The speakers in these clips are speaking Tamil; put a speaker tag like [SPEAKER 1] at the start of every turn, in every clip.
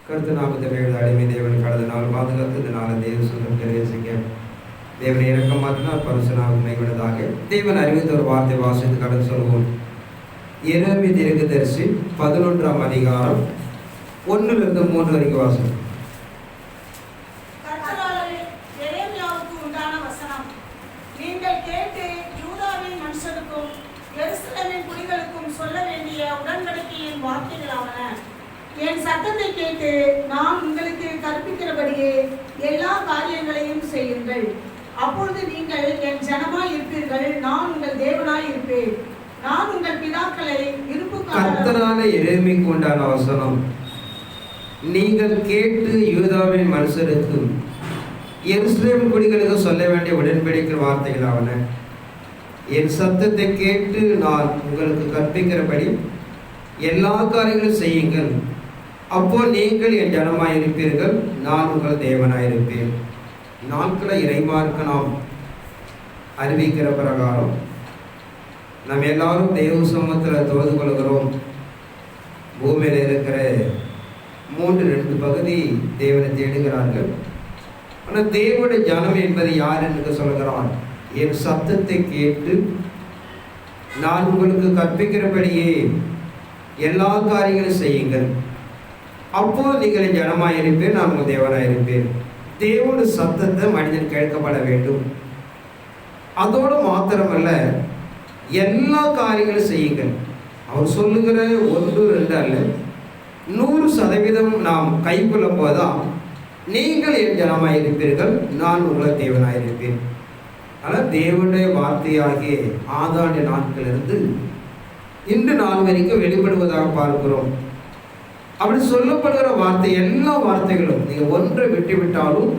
[SPEAKER 1] கருத்து நாமத்தை அடிமை தேவன் கடந்த நாள் பாதுகாத்து இந்த நாளை தேவ சொந்தம் தெரிவிக்க தேவனை இறக்க மாற்றினால் பரிசுனாக மைவினதாக தேவன் அறிவித்த ஒரு வார்த்தை வாசித்து கடந்து சொல்வோம். எரேமியா தீர்க்கதரிசி 11ஆம் அதிகாரம் 1-3 வரைக்கும் வாசிக்கும்.
[SPEAKER 2] சொல்ல வேண்டிய உடன்படிக்கையின் வார்த்தைகளாவன. என் சத்தத்தை கேட்டு நான் உங்களுக்கு கற்பிக்கிறபடியே எல்லா காரியங்களையும் செய்யுங்கள். அப்பொழுது நீங்கள் என் ஜனமாய் இருப்பீர்கள், நான் உங்கள் தேவனாய் இருப்பேன். நான் உங்கள் பிதாக்களை
[SPEAKER 1] கர்த்தரான எரேமியாவுக்கு உண்டான வசனம். நீங்கள் கேட்டு யூதாவின் மனுஷருக்கு எருசலேம் குடிகளுக்கு சொல்ல வேண்டிய உடன்படிக்கை வார்த்தைகளாவன. என் சத்தத்தை கேட்டு நான் உங்களுக்கு கற்பிக்கிறபடி எல்லா காரியங்களும் செய்யுங்கள். அப்போ நீங்கள் என் ஜனமாய் இருப்பீர்கள், நான் உங்கள் தேவனாயிருப்பேன். நாட்களை இறைமார்க்க நாம் அறிவிக்கிற பிரகாரம் நாம் எல்லாரும் தேவ சமூகத்தில் தொழுது கொள்கிறோம். பூமியில் இருக்கிற 3 பகுதி தேவனை தேடுகிறார்கள். ஆனால் தேவனுடைய ஜனம் என்பது யார் என்று சொல்கிறான். என் சத்தத்தை கேட்டு நான் உங்களுக்கு கற்பிக்கிறபடியே எல்லா காரியங்களும் செய்யுங்கள். அப்போது நீங்கள் என் ஜனமாயிருப்பேன், நான் உங்கள் தேவனாயிருப்பேன். தேவனுடைய சத்தத்தை மனிதன் கேட்கப்பட வேண்டும். அதோடு மாத்திரமல்ல, எல்லா காரியங்களும் செய்யுங்கள். அவர் சொல்லுகிற 1-2 அல்ல, 100% நாம் கைக்கொள்ளும் போதுதான் நீங்கள் என் ஜனமாயிருப்பீர்கள், நான் உங்கள் தேவனாயிருப்பேன். ஆனால் தேவனுடைய வார்த்தையாகிய ஆதாண்ட நாட்களிலிருந்து இன்று நாள் வரைக்கும் வெளிப்படுவதாக பார்க்கிறோம். அப்படி சொல்லப்படுகிற வார்த்தை எல்லா வார்த்தைகளும் நீங்கள் ஒன்றை விட்டுவிட்டாலும்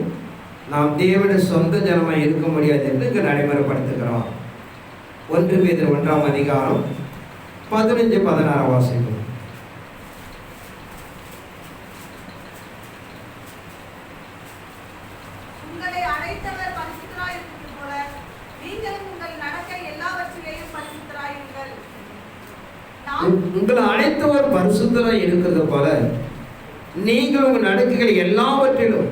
[SPEAKER 1] நாம் தேவனுடைய சொந்த ஜனமாக இருக்க முடியாது என்று இங்கு நடைமுறைப்படுத்துகிறோம். 1 பேதுரு 1ஆம் அதிகாரம் 15-16 வாசிக்கும். உங்களை அழைத்தவர் பரிசுத்தராய் இருக்கிறது போல நீங்கள் உங்கள் நடக்கைகள் எல்லாவற்றிலும்,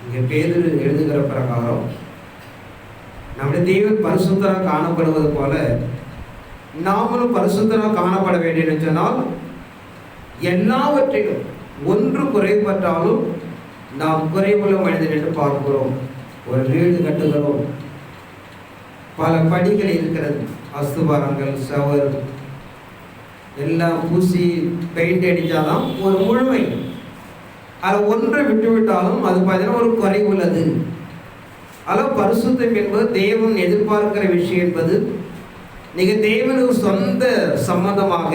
[SPEAKER 1] இங்கே பேதுரு எழுதுகிற பிரகாரம் நம்முடைய தேவன் பரிசுத்தராக காணப்படுவது போல நாமளும் பரிசுத்தராக காணப்பட வேண்டும் சொன்னால் எல்லாவற்றிலும் ஒன்று குறைபட்டாலும் நாம் குறைவுள்ள மனிதன் என்று பார்க்கிறோம். ஒரு வீடு கட்டுகிறோம், பல படிகள் இருக்கிறது, அஸ்துபாரங்கள், சவர் எல்லாம் பூசி பெயிண்ட் அடித்தாதான் ஒரு முழுமை. அதில் ஒன்றை விட்டுவிட்டாலும் அது பார்த்தீங்கன்னா ஒரு குறை உள்ளது. அதில் பரிசுத்தம் என்பது தேவன் எதிர்பார்க்கிற விஷயம் என்பது நீங்கள் தேவனுக்கு சொந்த சம்பந்தமாக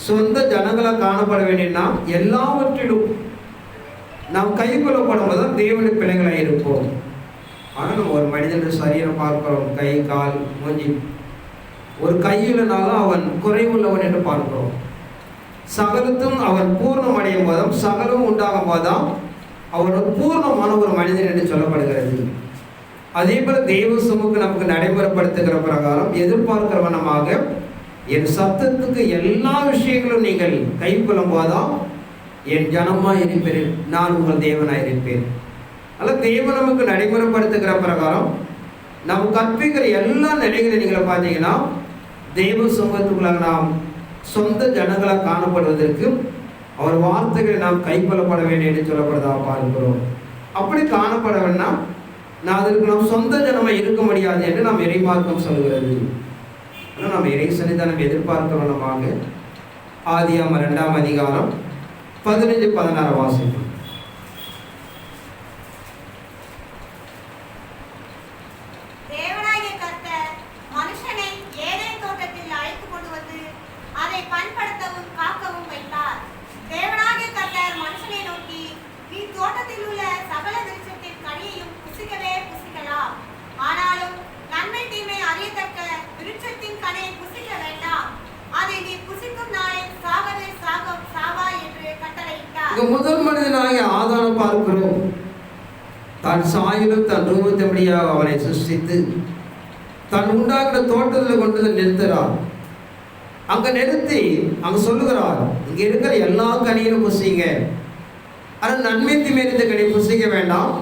[SPEAKER 1] சொந்த ஜனங்களாக காணப்பட வேண்டியன்னா எல்லாவற்றிலும் நாம் கைக்கொள்ளப்படும் போது தான் தேவனுடைய பிள்ளைகளாக இருப்போம். ஆனால் நம்ம ஒரு மனிதனுடைய சரீரம் பார்க்கிறோம், கை கால் மூஞ்சி, ஒரு கையிலனாலும் அவன் குறைவுள்ளவன் என்று பார்க்கிறோம். சகலத்தும் அவன் பூர்ணம் அடையும் போதும் சகலம் உண்டாகும் போதும் அவனோட பூர்ணமான ஒரு மனிதன் என்று சொல்லப்படுகிறது. அதே போல தெய்வ சமூகம் நமக்கு நடைமுறைப்படுத்துகிற பிரகாரம் எதிர்பார்க்கிற வண்ணமாக என் சத்தத்துக்கு எல்லா விஷயங்களும் நீங்கள் கைக்கொள்ளும் போதும் என் ஜனமாக இருப்பேன், நான் உங்கள் தேவனாக இருப்பேன். அதனால் தேவன் நமக்கு நடைமுறைப்படுத்துகிற பிரகாரம் நாம் கற்பிக்கிற எல்லா நிலைகளையும் நீங்கள் பார்த்தீங்கன்னா தெய்வ சமூகத்துக்குள்ளாக நாம் சொந்த ஜனங்களாக காணப்படுவதற்கு அவர் வார்த்தைகளை நாம் கைக்கொள்ளப்பட வேண்டும் என்று சொல்லப்படுவதாக பார்க்கிறோம். அப்படி காணப்பட வேண்டாம், நான் அதற்கு நாம் சொந்த ஜனமாக இருக்க முடியாது என்று நாம் இறைமார்க்கம் சொல்கிறது. ஆனால் நாம் இறை சன்னிதானம் எதிர்பார்க்கிறவனமாக ஆதியாகமம் 2ஆம் அதிகாரம் 15-16 வாசிக்கும். முதல் மனிதனாகிய ஆதாரம் பார்க்கிறோம். தன் சாயலும் தன் ரூபத்தபடியாக அவனை சிருஷ்டித்து தன் உண்டாகிற தோட்டத்தில் கொண்டு நிறுத்துகிறார். அங்க நிறுத்தி அங்க சொல்லுகிறார், இங்க இருக்கிற எல்லா கனியிலும் புசிங்க, ஆனால் நன்மை தீமைகளை புசிக்க வேண்டாம்,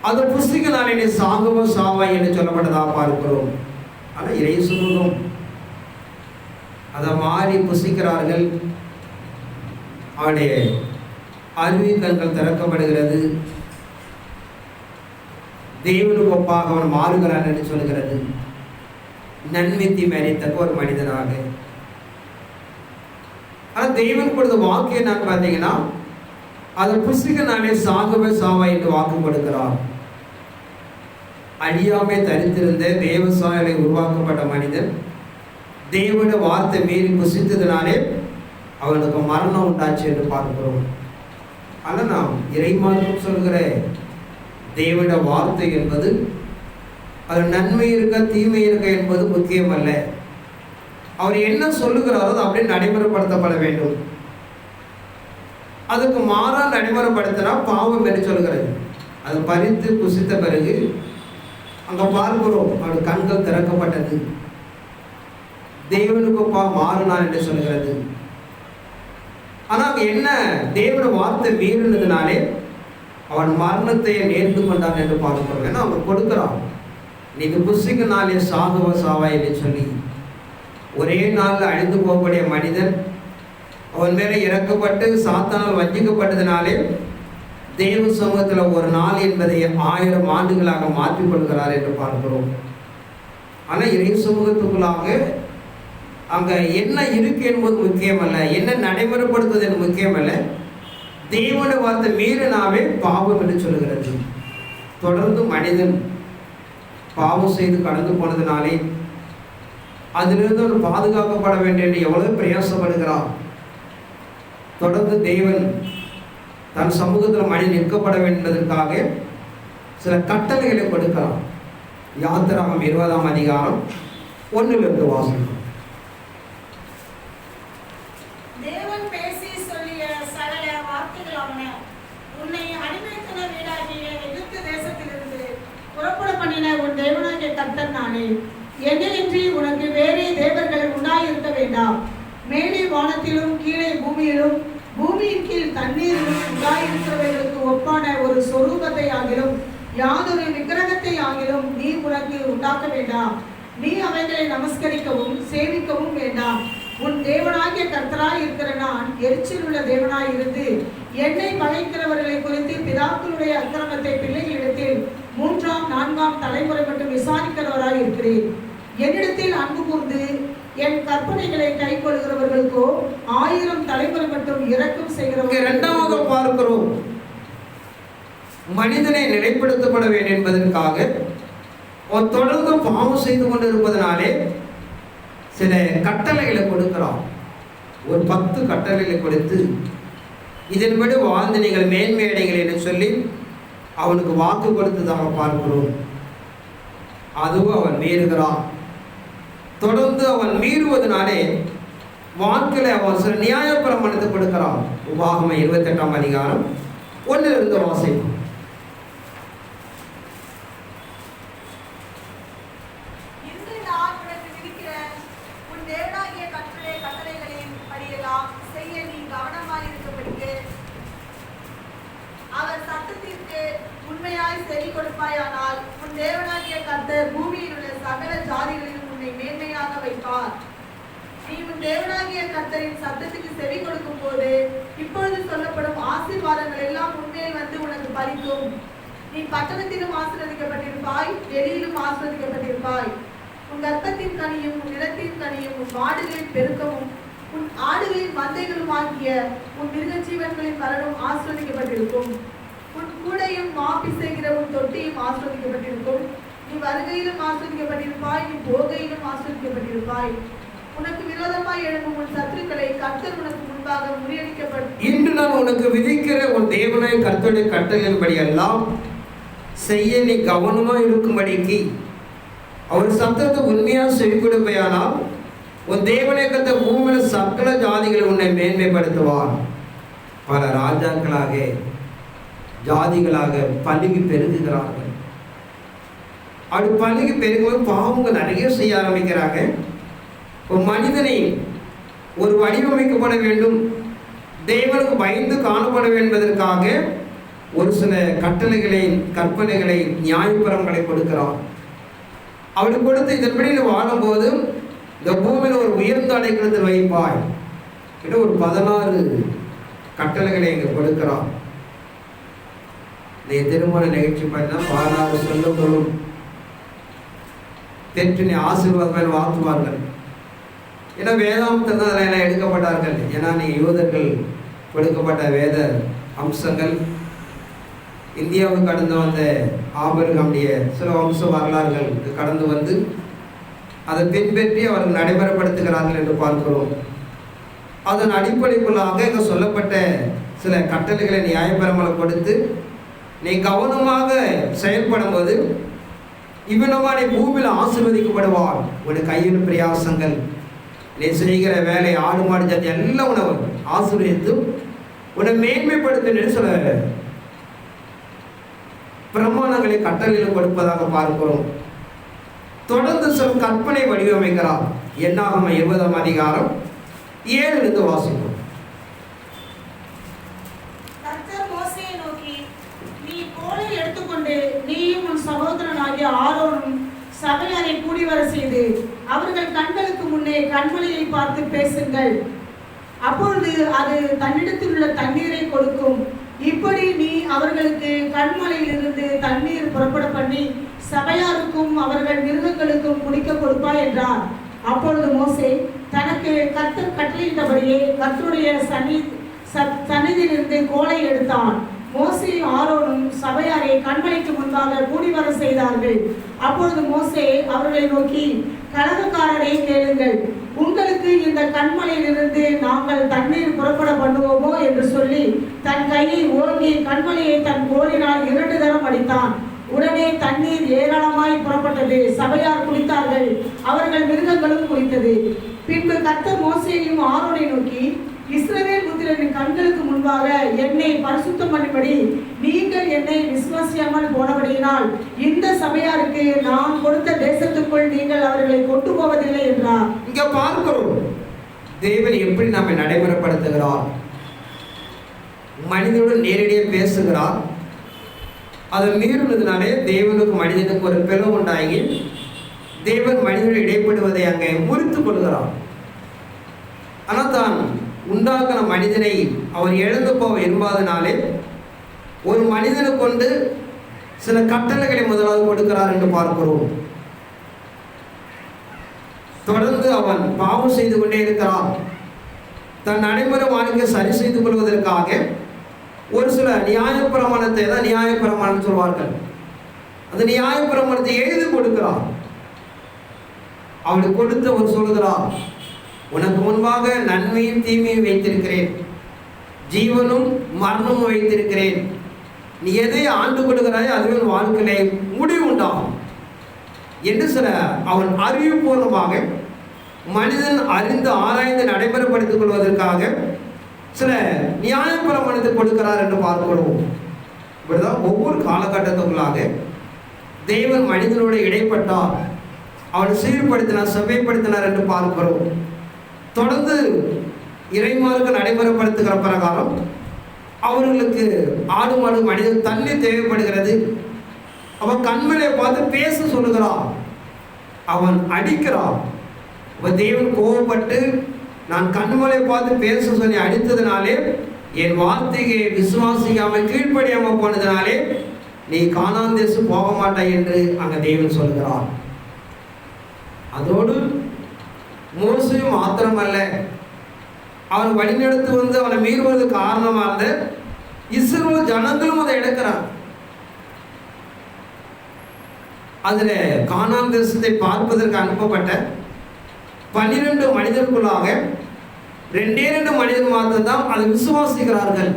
[SPEAKER 1] அது புசிக்கனாலே நீ சாகுவோ சாவாய் என்று சொல்லப்பட்டதா பார்க்கிறோம். ஆனால் இறை சமூகம் அதை மாறி புசிக்கிறார்கள். அவருடைய அறிவு கண்கள் திறக்கப்படுகிறது. தேவனுக்கு ஒப்பாக அவன் மாறுகிறான் என்று சொல்கிறது. நன்மை தீமை அறியத்தக்க ஒரு மனிதனாக. ஆனால் தெய்வன் கொடுத்த வாக்கு என்னன்னு பார்த்தீங்கன்னா, அதை புசிக்க நானே சாகவே சாவா என்று வாக்கு கொடுக்கிறார். அழியாமை தரித்திருந்த தேவசாயலை உருவாக்கப்பட்ட மனிதன் தேவனுடைய வார்த்தை மீறி புசித்ததுனாலே அவனுக்கு மரணம் உண்டாச்சு என்று பார்க்கிறோம். ஆனால் நாம் இறைமார்க்கம் சொல்கிற தேவனுடைய வார்த்தை என்பது அது நன்மை இருக்க தீமை இருக்க என்பது முக்கியமல்ல. அவர் என்ன சொல்லுகிறாரோ அது அப்படியே நடைமுறைப்படுத்தப்பட வேண்டும். அதுக்கு மாறா நடைமுறைப்படுத்தினா பாவம் என்று சொல்கிறது. அது பறித்து புசித்த பிறகு அங்கே பார்க்கிறோம், அவருடைய கண்கள் திறக்கப்பட்டது. தேவனுக்கு மாறினான் என்று சொல்கிறது. ஆனால் என்ன, தேவனுடைய வார்த்தை மீறினதுனாலே அவன் மரணத்தை நேர்ந்து கொண்டான் என்று பார்க்கிறோம். ஏன்னா அவன் கொடுக்கிறான், நீங்க புசிக்க நாளே சாகுவ சாவா என்று சொல்லி. ஒரே நாளில் அழிந்து போகக்கூடிய மனிதன் அவன் மேலே இறக்கப்பட்டு சாத்தானால் வஞ்சிக்கப்பட்டதினாலே தேவ சமூகத்தில் ஒரு நாள் என்பதை 1000 ஆண்டுகளாக மாற்றிக்கொள்கிறார் என்று பார்க்கிறோம். ஆனால் இறை சமூகத்துக்குள்ளாக அங்கே என்ன இருக்கு என்பது முக்கியமல்ல, என்ன நடைமுறைப்படுத்துவது என்பது முக்கியமல்ல. தேவனுடைய வார்த்தை மீறினாவே பாவம் என்று சொல்கிறது. தொடர்ந்து மனிதன் பாவம் செய்து கடந்து போனதுனாலே அதிலிருந்து அவன் பாதுகாக்கப்பட வேண்டும் என்று எவ்வளவு பிரயாசப்படுகிறான். தொடர்ந்து தேவன் தன் சமூகத்தில் மனிதன் நிற்கப்பட வேண்டும் என்பதற்காக சில கட்டளைகளை கொடுக்கலாம். யாத்திராகமம் 20ஆம் அதிகாரம் 1 வாசகம்.
[SPEAKER 2] தேவன் பேசி சொல்லிய சகல வார்த்தைகளாவன, உன்னை அடிமைத்தன வீடாகிய எகிப்து தேசத்திலிருந்து புறப்பட பண்ணின உன் தேவனாகிய கர்த்தர் நானே. என்னின்றி உனக்கு வேறே தேவர்கள் உண்டாயிருக்க வேண்டாம். மேலே வானத்திலும் கீழே பூமியிலும் பூமியின் கீழ் தண்ணீரிலும் உண்டாயிருக்கிறவர்களுக்கு ஒப்பான ஒரு சொரூபத்தை ஆகிலும் யாதொரு விக்கிரகத்தை ஆகிலும் நீ உனக்கு உண்டாக்க வேண்டாம். நீ அவைகளை நமஸ்கரிக்கவும் சேவிக்கவும் வேண்டாம். உன் தேவனாகிய கர்த்தராய் இருக்கிற நான் எரிச்சல் உள்ள தேவனாய் இருந்து என்னை பகைக்கிறவர்களை குறித்து பிதாக்களுடைய அக்கிரமத்தை பிள்ளைகளிடத்தில் 3ஆம் 4ஆம் தலைமுறை மட்டும் விசாரிக்கிறவராய் இருக்கிறேன். என்னிடத்தில் அன்பு கூர்ந்து என் கற்பனைகளை கை கொள்கிறவர்களுக்கோ 1000 தலைமுறை மட்டும் இரக்கம் செய்கிறவர்கள்.
[SPEAKER 1] இரண்டாவது பார்க்கிறோம், மனிதனை நிலைப்படுத்தப்பட வேண்டும் என்பதற்காக தொடர்ந்து பாவம் செய்து கொண்டு இருப்பதனாலே சில கட்டளைகளை கொடுக்கிறான். ஒரு 10 கட்டளைகளை கொடுத்து இதன்படி வாழ்ந்து நீங்கள் மேன்மையடைங்கள் என்று சொல்லி அவனுக்கு வாக்கு கொடுத்ததாக பார்க்கிறோம். அதுவும் அவன் மீறுகிறான். தொடர்ந்து அவன் மீறுவதனாலே வாழ்க்கையில அவன் சில நியாய பிரமாணத்தை கொடுக்கிறான். உபாகமம் 28ஆம் அதிகாரம் 1 வாசிப்போம்.
[SPEAKER 3] அவர் சத்தத்திற்கு உண்மையாய் செவி கொடுப்பாயானால் உன் தேவனாகிய கர்த்தர் பூமியில் உள்ள சகல ஜாதிகளிலும் உன்னை மேன்மையாக வைப்பார். நீ உன் தேவனாகிய கர்த்தரின் சத்தத்துக்கு செவி கொடுக்கும் போது இப்பொழுது சொல்லப்படும் ஆசீர்வாதங்கள் எல்லாம் உண்மையில் வந்து உனக்கு பலிக்கும். நீ பட்டணத்திலும் ஆசீர்வதிக்கப்பட்டிருப்பாய், வெளியிலும் ஆசீர்வதிக்கப்பட்டிருப்பாய். உன் கர்ப்பத்தின் கனியும் உன் நிலத்தின் கனியும் உன் மாடுகளின் பெருக்கமும் உன் ஆடுகளின் மந்தைகளும் ஆகிய உன் மிருக ஜீவன்களின் பலனும் ஆஸ்வதிக்கப்பட்டிருக்கும். உன் கூடையும் மாப்பிசைகிற உன் தொட்டியும் ஆஸ்வதிக்கப்பட்டிருக்கும். நீ வருகையிலும் ஆஸ்வதிக்கப்பட்டிருப்பாய், நீ போகையிலும் ஆஸ்வதிக்கப்பட்டிருப்பாய். உனக்கு விரோதமாய் எழும்பும் உன் சத்துருக்களை கர்த்தர் உனக்கு முன்பாக முறியடிக்கப்படும்.
[SPEAKER 1] இன்று நான் உனக்கு விதிக்கிற உன் தேவனாய கர்த்தருடைய கட்டளையின்படி எல்லாம் செய்ய நீ கவனமா இருக்கும்படிக்கு அவர் சத்தத்தை உண்மையா செவி கொடுப்பையானால் உன் தேவனை கத்த பூமியில் சகல ஜாதிகளை உன்னை மேன்மைப்படுத்துவார். பல ராஜாக்களாக ஜாதிகளாக பல்கி பெருகுகிறார்கள். அப்படி பல்கி பெருகும்போது பாவங்கள் நிறைய செய்ய ஆரம்பிக்கிறாங்க. ஒரு மனிதனை ஒரு வடிவமைக்கப்பட வேண்டும், தேவனுக்கு பயந்து காணப்பட என்பதற்காக ஒரு சில கட்டளைகளை, கற்பனைகளை, நியாயப்பிரங்களை கொடுக்கிறார். அப்படி கொடுத்து இதன்படி நீ வாழும்போது இந்த பூமியில் ஒரு உயர்ந்த அடைக்கலத்தில் வைப்பாய் என்று ஒரு 16 கட்டளைகளை இங்கே கொடுக்கிறார். இந்த திருமண நிகழ்ச்சி பண்ணா 16 சொல்லுங்களும் தெற்று நீ ஆசீர்வாதம் வாழ்த்துவார்கள். ஏன்னா வேதாந்தத்தில் தான் அதெல்லாம் எடுக்கப்பட்டார்கள். ஏன்னா நீ யூதர்கள் கொடுக்கப்பட்ட வேத அம்சங்கள் இந்தியாவுக்கு கடந்து வந்த ஆபிரகாமுடைய சில வம்ச வரலாறுகள் கடந்து வந்து அதை பின்பற்றி அவர்கள் நடைமுறைப்படுத்துகிறார்கள் என்று பார்க்கிறோம். அதன் அடிப்படைக்குள்ளாக இங்கே சொல்லப்பட்ட சில கட்டளைகளை நியாயப்பிரமாணங்களை கொடுத்து நீ கவனமாக செயல்படும் போது இவ்விதமாக நீ பூமியில் ஆசீர்வதிக்கப்படுவார். உன்னுடைய கையின் பிரயாசங்கள், நீ செய்கிற வேலை, ஆடு மாடு ஜாதி எல்லாம் உணவு ஆசீர்வதித்து உன்னை மேன்மைப்படுத்த சில பிரமாணங்களை கட்டளையில் கொடுப்பதாக பார்க்கிறோம். தொடர்ந்து சில கற்பனை வடிவமைக்கிறார். என்னாகும் 20ஆம் அதிகாரம் 7 வாசிப்போம்.
[SPEAKER 2] கர்த்தர் மோசேயை நோக்கி, நீ கோலை எடுத்துக்கொண்டு நீயும் உன் சகோதரனாகிய ஆரோனும் சபையாரை கூடி வர செய்து அவர்கள் கண்களுக்கு முன்னே கண்மலையை பார்த்து பேசுங்கள். அப்பொழுது அது தன்னிடத்தில் உள்ள தண்ணீரை கொடுக்கும். இப்படி நீ அவர்களுக்கு கண்மலையிலிருந்து தண்ணீர் புறப்பட பண்ணி சபையாருக்கும் அவர்கள் மிருகங்களுக்கும் குடிக்க கொடுப்பாய் என்றார். அப்பொழுது மோசே தனக்கு கர்த்தர் கட்டளையிட்டபடியே கர்த்தருடைய சந்நிதியிலிருந்து கோலை எடுத்தான். மோசே ஆரோனும் சபையாரை கண்மலைக்கு முன்பாக கூடி வர செய்தார்கள். அப்பொழுது மோசே அவர்களை நோக்கி, கலகக்காரரை கேளுங்கள், உங்களுக்கு இந்த கண்மலையிலிருந்து நாங்கள் தண்ணீர் புறப்பட பண்ணுவோமோ என்று சொல்லி தன் கையை ஓங்கி கண்மலையை தன் கோலினால் 2 தரம் அடித்தான். உடனே தண்ணீர் ஏராளமாய் புறப்பட்டது. சபையார் குடித்தார்கள், அவர்கள் மிருகங்களும் குடித்தது. பின்பு கர்த்தர் மோசேயையும் ஆரோனை நோக்கி, இஸ்ரவேல் புத்திரரின் கண்களுக்கு முன்பாக என்னை பரிசுத்தம் பண்ணும்படி நீங்கள் என்னை விசுவாசியாமல் போனபடியினால் இந்த சபையாருக்கு நான் கொடுத்த தேசத்துக்குள் நீங்கள் அவர்களை கொண்டு போவதில்லை என்றார்.
[SPEAKER 1] இங்க பார்க்கிறோம் தேவன் எப்படி நம்மை நடைமுறைப்படுத்துகிறார். மனிதனுடன் நேரடியாக பேசுகிறார். அதை மீறுவதனாலே தேவனுக்கு மனிதனுக்கு ஒரு பிளவு உண்டாகி தேவன் மனிதனுடன் இடைப்படுவதை அங்கே முறித்துக் கொள்கிறார். ஆனால் தான் உண்டாக்கின மனிதனை அவர் இழந்து போக விரும்பாதனாலே ஒரு மனிதனை கொண்டு சில கட்டளைகளை முதலாவது கொடுக்கிறார் என்று பார்க்கிறோம். தொடர்ந்து அவன் பாவம் செய்து கொண்டே இருக்கிறான். தன் நடைமுறை வாழ்க்கை சரி செய்து கொள்வதற்காக ஒரு சில நியாயப்பிரமாணத்தை தான் நியாயப்பிரமாணம் சொல்வார்கள். அந்த நியாயப்பிரமாணத்தை எழுதி கொடுக்கிறார். அவனுக்கு கொடுத்து அவர் சொல்கிறார், உனக்கு முன்பாக நன்மையும் தீமையும் வைத்திருக்கிறேன், ஜீவனும் மரணமும் வைத்திருக்கிறேன். நீ எதை ஆண்டு கொடுக்கிறாயோ அதுவே வாழ்க்கையிலே முடிவு உண்டாகும் என்று சில அவன் அறிவுபூர்வமாக மனிதன் அறிந்து ஆராய்ந்து நடைமுறைப்படுத்திக் கொள்வதற்காக சில நியாயப்பிரமாணத்தை கொடுக்கிறார் என்று பார்க்கிறோம். இப்படிதான் ஒவ்வொரு காலகட்டத்துக்குள்ளாக தேவன் மனிதனோடு இடைப்பட்டார், அவனை சீர்படுத்தினார், செவ்வைப்படுத்தினார் என்று பார்க்கிறோம். தொடர்ந்து இறைமார்க்கு நடைமுறைப்படுத்துகிற பிரகாரம் அவர்களுக்கு ஆடு மாடு மனிதன் தண்ணி தேவைப்படுகிறது. அவன் கண்மலையை பார்த்து பேச சொல்லுகிறான், அவன் அடிக்கிறான். தேவன் கோபப்பட்டு, நான் கண்மலையை பார்த்து பேச சொல்லி அடித்ததினாலே, என் வார்த்தையை விசுவாசிக்காமல் கீழ்ப்படியாமல் போனதினாலே நீ கானான் தேசம் போக மாட்டாய் என்று அங்கே தேவன் சொல்கிறான். அதோடு மோசேயும் மாத்திரமல்ல, அவன் வழிநடத்து வந்து அவனை மீறுவது காரணமாக இருந்த இஸ்ரவேல் ஜனங்களும் அதை எடுக்கிறான். அதில் கானான் தேசத்தை பார்ப்பதற்கு அனுப்பப்பட்ட 12 மனிதர்களுக்குள்ளாக 2 மனிதர்கள் மாத்திரம்தான் அதை விசுவாசிக்கிறார்கள்.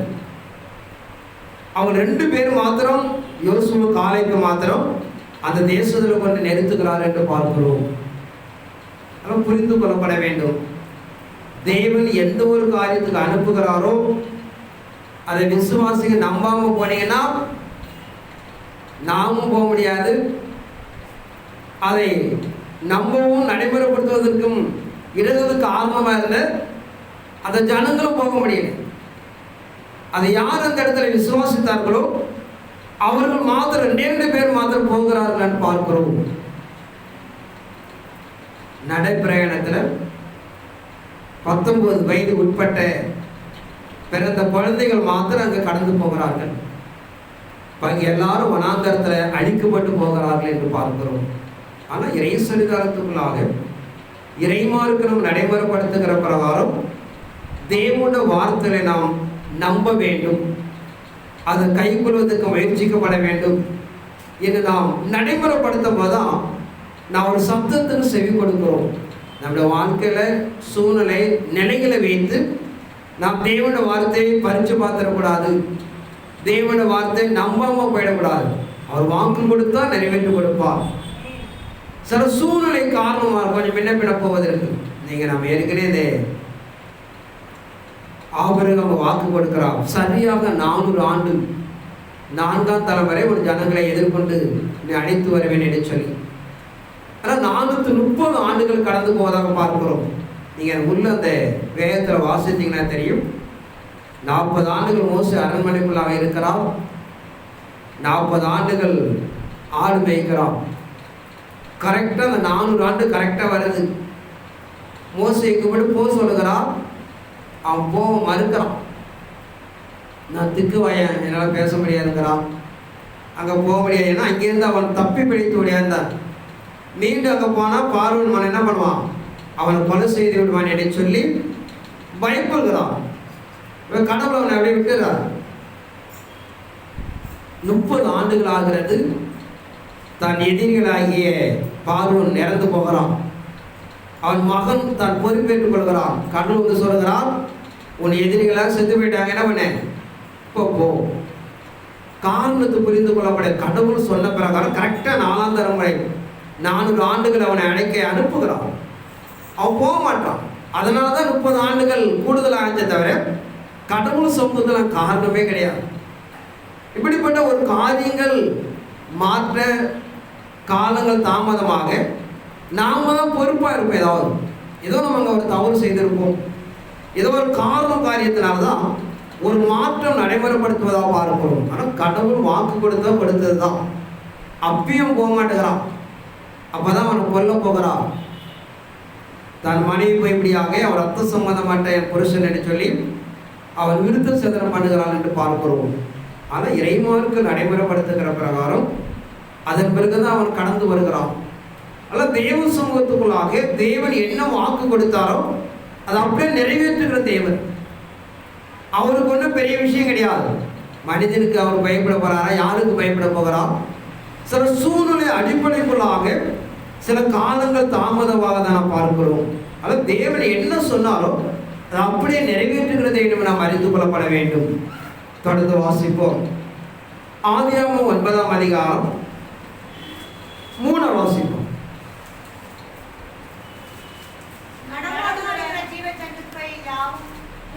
[SPEAKER 1] அவங்க 2 பேர் மாத்திரம் யோசுவா காலேபு மாத்திரம் அந்த தேசத்தில் கொண்டு நிறுத்துகிறார் என்று பார்க்கிறோம். அதெல்லாம் புரிந்து கொள்ளப்பட வேண்டும். தேவன் எந்த ஒரு காரியத்துக்கு அனுப்புகிறாரோ அதை விசுவாசிக்க நம்பாம போனீங்கன்னா நாமும் போக முடியாது, அதை நம்பவும் நடைமுறைப்படுத்துவதற்கும் இடதுக்கு காரணமாக இருந்த அந்த ஜனங்களும் போக முடியல. அதை யார் அந்த இடத்துல விசுவாசித்தார்களோ அவர்கள் மாத்திரம் 2 பேர் மாத்திரம் போகிறார்கள் பார்க்கிறோம். நடைப்பிரயாணத்தில் 19 வயது உட்பட்ட பிறந்த குழந்தைகள் மாத்திரம் அங்கு கடந்து போகிறார்கள். பாக்கி எல்லாரும் வனாந்தரத்தில் அழிக்கப்பட்டு போகிறார்கள் என்று பார்க்கிறோம். ஆனால் இறை சரிதாரத்துக்குள்ளாக இறைமாருக்கு நாம் நடைமுறைப்படுத்துகிற பிரகாரம் தேவனுடைய வார்த்தைகளை நாம் நம்ப வேண்டும், அதை கைக்கொள்வதற்கு முயற்சிக்கப்பட வேண்டும் என்று நாம் நடைமுறைப்படுத்தும் போதுதான் நாம் ஒரு சப்தத்துக்கு செவி கொடுக்கிறோம். நம்முடைய வாழ்க்கையில் சூழ்நிலை நிலைகளை வைத்து நாம் தேவனுடைய வார்த்தையை பறித்து பார்த்துடக்கூடாது, தேவனுடைய வார்த்தையை நம்பாமல் போயிடக்கூடாது. அவர் வாக்கு கொடுத்தா நிறைவேற்றி கொடுப்பார். சில சூழ்நிலை காரணமாக கொஞ்சம் முன்ன பின்ன போவதற்கு நீங்கள் நம்ம ஏற்கனவே ஆபிரகாம் வாக்கு கொடுக்கிறார். சரியாக 400 ஆண்டு 4ஆம் தலைமுறை ஒரு ஜனங்களை எதிர்கொண்டு நீ அழைத்து வருவேன் என்று சொல்லி, ஆனால் 430 ஆண்டுகள் கடந்து போவதாக பார்க்கிறோம். நீங்கள் உள்ள அந்த வேகத்தில் வாசித்தீங்கன்னா தெரியும். 40 ஆண்டுகள் மோசே அரண்மனைக்குள்ளாக இருக்கிறார், 40 ஆண்டுகள் ஆடு மேய்க்கிறான். கரெக்டாக அந்த 400 ஆண்டு கரெக்டாக வருது. மோசேக்கு மட்டும் போக சொல்லுகிறான், அவன் போக மறுக்கிறான். நான் திக்கு வாயன், என்னால் பேச முடியாதுங்கிறான். அங்கே போக முடியாது, ஏன்னா அங்கேருந்து அவன் தப்பி பிடித்து முடியாந்தான். மீண்டும் அங்கே போனால் பார்வன் மகன் என்ன பண்ணுவான், அவனை கொலை செய்து விடுவான் என்று சொல்லி பயப்படுகிறான். கடவுள் அவனை அப்படியே விட்டுறார். 30 ஆண்டுகள் ஆகிறது. தன் எதிரிகளாகிய பார்வன் இறந்து போகிறான். அவன் மகன் தான் பொறுப்பேற்றுக் கொள்கிறான். கடவுள் வந்து சொல்கிறான், உன் எதிரிகளாக செத்து போயிட்டாங்க, என்ன பண்ண போ. காரணத்தை புரிந்து கொள்ளப்பட கடவுள் சொன்ன பிரகாரம் கரெக்டாக 4ஆம் தலைமுறை 400 ஆண்டுகள் அவனை அழைக்க அனுப்புகிறான். அவன் போக மாட்டான். அதனால தான் 30 ஆண்டுகள் கூடுதல் ஆகிச்சே தவிர கடவுள் சொன்னதுலாம் காரணமே கிடையாது. இப்படிப்பட்ட ஒரு காரியங்கள் மாற்ற காலங்கள் தாமதமாக நாம தான் பொறுப்பாக இருப்போம். ஏதோ நம்ம அங்கே ஒரு தவறு செய்திருப்போம், ஏதோ ஒரு காரியத்தினால்தான் ஒரு மாற்றம் நடைமுறைப்படுத்துவதாக பார்க்கிறோம். ஆனால் கடவுள் வாக்கு கொடுத்தது தான். அப்பயும் போக மாட்டேங்கிறான். அப்பதான் அவனை கொல்ல போகிறான். தன் மனைவி போய்படியாக அவர் ரத்த சம்பந்தமாட்ட என் புருஷன் என்று சொல்லி அவன் விருத்த சேதனம் பண்ணுகிறான் என்று பார்க்கிறோம். ஆனால் இறைமாருக்கு நடைமுறைப்படுத்துகிற பிரகாரம் அதன் பிறகுதான் அவன் கடந்து வருகிறான். அதனால் தேவ சமூகத்துக்குள்ளாக தேவன் என்ன வாக்கு கொடுத்தாரோ அதை அப்படியே நிறைவேற்றுகிற தேவன். அவருக்கு ஒன்றும் பெரிய விஷயம் கிடையாது. மனிதனுக்கு அவர் பயப்பட போறாரா, யாருக்கு பயப்பட போகிறார்? சில சூழ்நிலை அடிப்படைக்குள்ளாக சில காலங்கள் தாமதமாக தான் பார்க்கிறோம். அதாவது தேவன் என்ன சொன்னாரோ அதை அப்படியே நிறைவேற்றுகிறதை நாம் அறிந்து கொள்ளப்பட வேண்டும். தொடர்ந்து வாசிப்போம். ஆதியாகமம் 9ஆம் அதிகாரம் 3 வாசிப்போம்.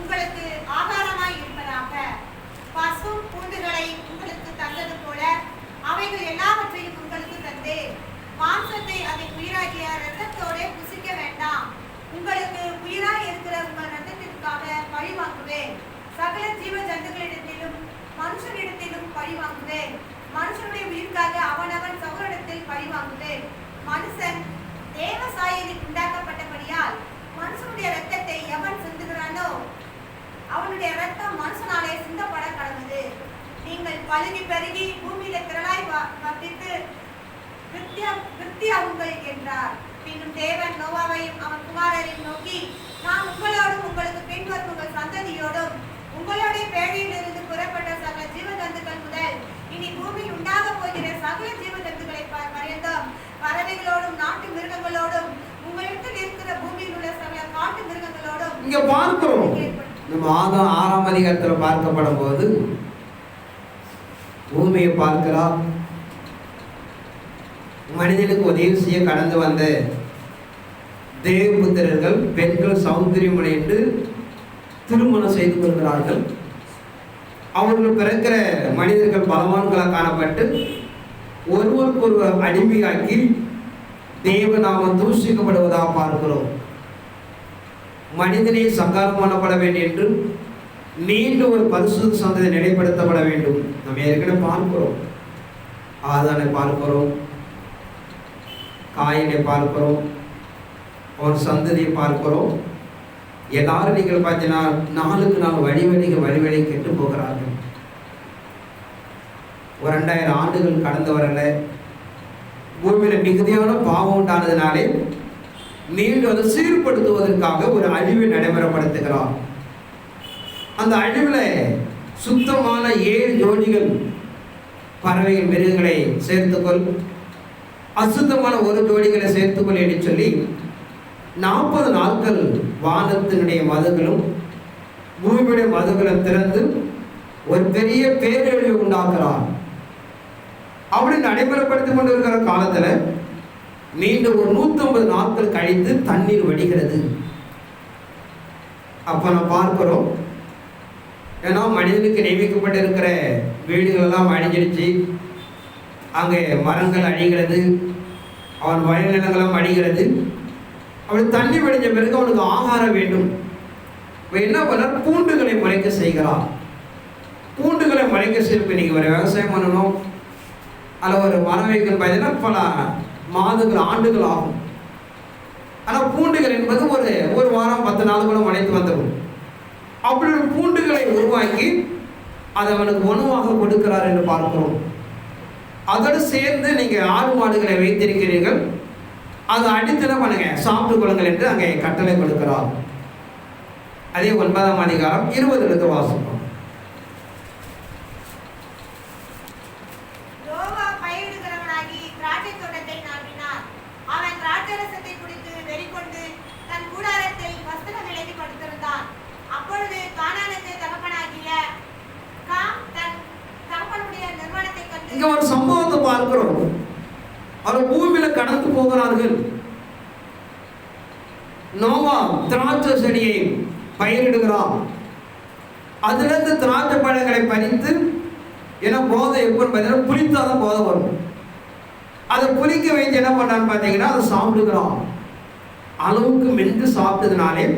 [SPEAKER 2] உங்களுக்கு ஆகாரமாய் இருப்பதாக, பசும் பூண்டுகளை உங்களுக்கு தந்தது போல அவைகள் எல்லாவற்றையும் உங்களுக்கு தந்தேன். மாம்சத்தை அதை உயிராகிய இரத்தத்தோட புசிக்க வேண்டாம். உங்களுக்கு உயிராய் இருக்கிற உங்கள் இரத்தத்திற்காக பழி வாங்குவேன். சகல ஜீவ ஜந்துக்களிடத்திலும் மனுஷனிடத்திலும் பழி வாங்குவேன். மனுஷனுடைய உயிர்க்காக அவனவன் சகோதரத்தில் பழி வாங்குவேன். மனுஷன் தேவ சாயலில் உண்டாக்கப்பட்டபடியால் மனுஷனுடைய இரத்தத்தை எவன் சிந்துகிறானோ அவனுடைய இரத்தம் மனுஷனாலே சிந்தப்பட கடவுது. நீங்கள் பழுகி பெருகி பூமியில திரளாய் வர்த்தித்து விருத்தியாகுங்கள் என்றார். பின்னும் தேவன் நோவாவையும் அவன் குமாரரையும் நோக்கி, நான் உங்களோடும் உங்களுக்கு பின்வரும் உங்கள் சந்ததியோடும் உங்களுடைய பேழையிலிருந்து புறப்பட்ட சகல ஜீவஜந்துக்கள் முதல் இனி பூமியில் உண்டாக போகிற சகல ஜீவஜந்துக்களை பரியந்தம் பறவைகளோடும் நாட்டு மிருகங்களோடும் உங்களிடத்தில் இருக்கிற பூமியில் உள்ள சகல காட்டு மிருகங்களோடும்
[SPEAKER 1] இங்க பார்க்கிறோம். நம்ம 6ஆம் அதிகாரத்தில் பார்க்கப்படும் போது பூமியை பார்க்கிறார். மனிதனுக்கு உதவி செய்ய கடந்து வந்த தேவபுத்திரர்கள் பெண்கள் சௌந்தரியமுறை என்று திருமணம் செய்து கொள்கிறார்கள். அவர்கள் பிறக்கிற மனிதர்கள் பலவான்களாக காணப்பட்டு ஒருவருக்கு ஒருவர் அடிமையாக்கி தேவநாமம் தூஷிக்கப்படுவதாக பார்க்கிறோம். மனிதனை சங்காரம் பண்ணப்பட வேண்டும் என்று மீண்டும் ஒரு பரிசுத்த சந்ததி நிலைப்படுத்தப்பட வேண்டும். நம்ம ஏற்கனவே பார்க்கிறோம், ஆதானை பார்க்கிறோம், காயினை பார்க்கிறோம், ஒரு சந்ததியை பார்க்கிறோம். எல்லாரும் நீங்கள் பார்த்தீங்கன்னா நாளுக்கு நாள் வழி கெட்டு போகிறார்கள். ஒரு 2000 ஆண்டுகள் கடந்து வரல, பூமியில மிகுதியான பாவம் உண்டானதுனாலே மீண்டும் அதை சீர்படுத்துவதற்காக ஒரு அழிவை நடைமுறைப்படுத்துகிறார். அந்த அழிவுல சுத்தமான 7 ஜோடிகள் பறவைகள் மிருகங்களை சேர்த்துக்கொள், அசுத்தமான 1 ஜோடிகளை சேர்த்துக்கொள் என்று சொல்லி 40 நாட்கள் வானத்தினுடைய மதங்களும் பூமியுடைய மதங்களும் திறந்து ஒரு பெரிய பேரழிவை உண்டாக்குறார். அப்படி நடைமுறைப்படுத்திக் கொண்டிருக்கிற காலத்துல மீண்டும் ஒரு 150 நாட்கள் கழித்து தண்ணீர் வடிகிறது. அப்ப நாம் பார்க்கிறோம், ஏன்னா மனிதனுக்கு நியமிக்கப்பட்டிருக்கிற வீடுகள் எல்லாம் அழிஞ்சிடுச்சு, அங்கே மரங்கள் அழிகிறது, அவன் வயல்நிலங்களும் அழிகிறது. அப்படி தண்ணி வடிஞ்ச பிறகு அவனுக்கு ஆகாரம் வேண்டும். என்ன பண்ண, பூண்டுகளை முளைக்க செய்கிறான். பூண்டுகளை முளைக்க செய்ய நீங்கள் ஒரு விவசாயம் பண்ணணும், அதில் ஒரு மரம் வைக்கணும் பார்த்தீங்கன்னா பல மாதங்கள் ஆண்டுகள் ஆகும். ஆனால் பூண்டுகள் என்பது ஒரு வாரம் 10 நாளுக்குள்ள முளைத்து வந்துடும். அப்படி பூண்டுகளை உருவாக்கி அதை அவனுக்கு உணவாக கொடுக்கிறார் என்று பார்க்கிறோம். அதோடு சேர்ந்து நீங்கள் ஆடு மாடுகளை வைத்திருக்கிறீர்கள், அதை அடித்து பண்ணுங்க, சாப்பிட்டு கொள்ளுங்கள் என்று அங்கே கட்டளை கொடுக்கிறார். அதே 9ஆம் அதிகாரம் 20 வாசிப்போம். இங்க ஒரு சம்பவத்தை பார்க்கிறோம். அவர் பூமியில கடந்து போகிறார்கள். நோவா திராட்சை செடியை பயிரிடுகிறான். அதுல இருந்து திராட்சை பழங்களை பறித்து, ஏன்னா போதை எப்போன்னு பார்த்தீங்கன்னா புளித்தாதான் போதை வரும். அதை புளிக்க வைத்து என்ன பண்ணான்னு பார்த்தீங்கன்னா அதை சாப்பிடுகிறான். அளவுக்கு மென்று சாப்பிட்டதுனாலே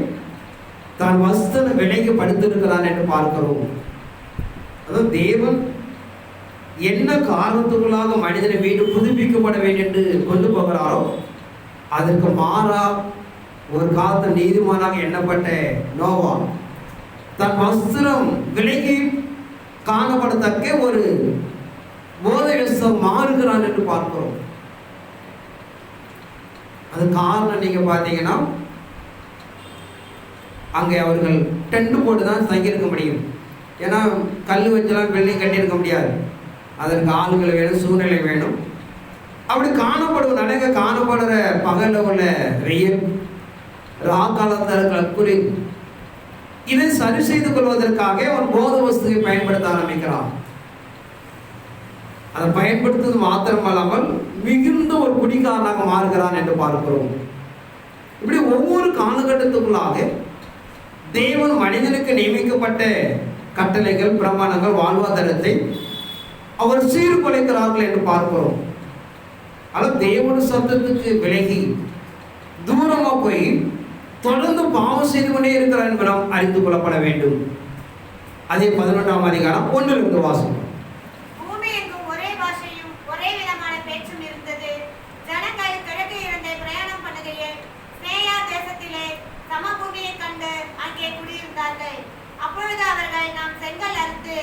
[SPEAKER 1] தான் வஸ்தன விலைக்கு படுத்திருக்கிறான் என்று பார்க்கிறோம். அதாவது தேவன் என்ன காரணத்துக்குள்ளாக மனிதனை மீண்டும் புதுப்பிக்கப்பட வேண்டும் என்று கொண்டு போகிறாரோ அதற்கு மாறா ஒரு காலத்தில் நீதிமானாக எண்ணப்பட்ட நோவா தன் வஸ்திரம் விலைக்கு காணப்படத்தக்க ஒரு போதை மாறுகிறான் என்று பார்க்கிறோம். அது காரணம் நீங்க பார்த்தீங்கன்னா அங்கே அவர்கள் டென்ட் போட்டு தான் தங்கியிருக்க முடியும். ஏன்னா கல் வச்செல்லாம் பில்டிங் கட்டியிருக்க முடியாது, அதற்கு ஆளுகள் வேணும், சூழ்நிலை வேணும். அப்படி காணப்படுவது அழக காணப்படுற பகலில் உள்ள வெயில், ராக்காலத்தில் இருக்கிற குறி, இதை சரி செய்து கொள்வதற்காக அவன் போத வஸ்துவை பயன்படுத்த ஆரம்பிக்கிறான். அதை பயன்படுத்துவது மாத்திரமல்லாமல் மிகுந்த ஒரு குடிகாரனாக மாறுகிறான் என்று பார்க்கிறோம். இப்படி ஒவ்வொரு காலகட்டத்துக்குள்ளாக தேவன் மனிதனுக்கு நியமிக்கப்பட்ட கட்டளைகள், பிரமாணங்கள், வாழ்வாதாரத்தை அவர் சீர்குலைக்கிறார்கள் என்று பார்க்கிறோம். ஆனால் தேவனுடைய சத்தத்துக்கு விலகி தூரமா போய் தொடர்ந்து பாவம் செய்து கொண்டே இருக்கிறார் என்று நாம் அறிந்து கொள்ளப்பட வேண்டும். அதே 11ஆம் அதிகாரம் 1 வாசம்.
[SPEAKER 4] பூமி எங்கும் ஒரே பாஷையும் ஒரே விதமான பேச்சும் இருந்தது. ஜனங்கள் கிழக்கு இருந்து பிரயாணம் பண்ணுகையில் ஸ்னேயா தேசத்திலே சமபூமியை கண்டு அங்கே குடியிருந்தார்கள். அப்பொழுது அவர்கள், நாம் செங்கல் அறுத்து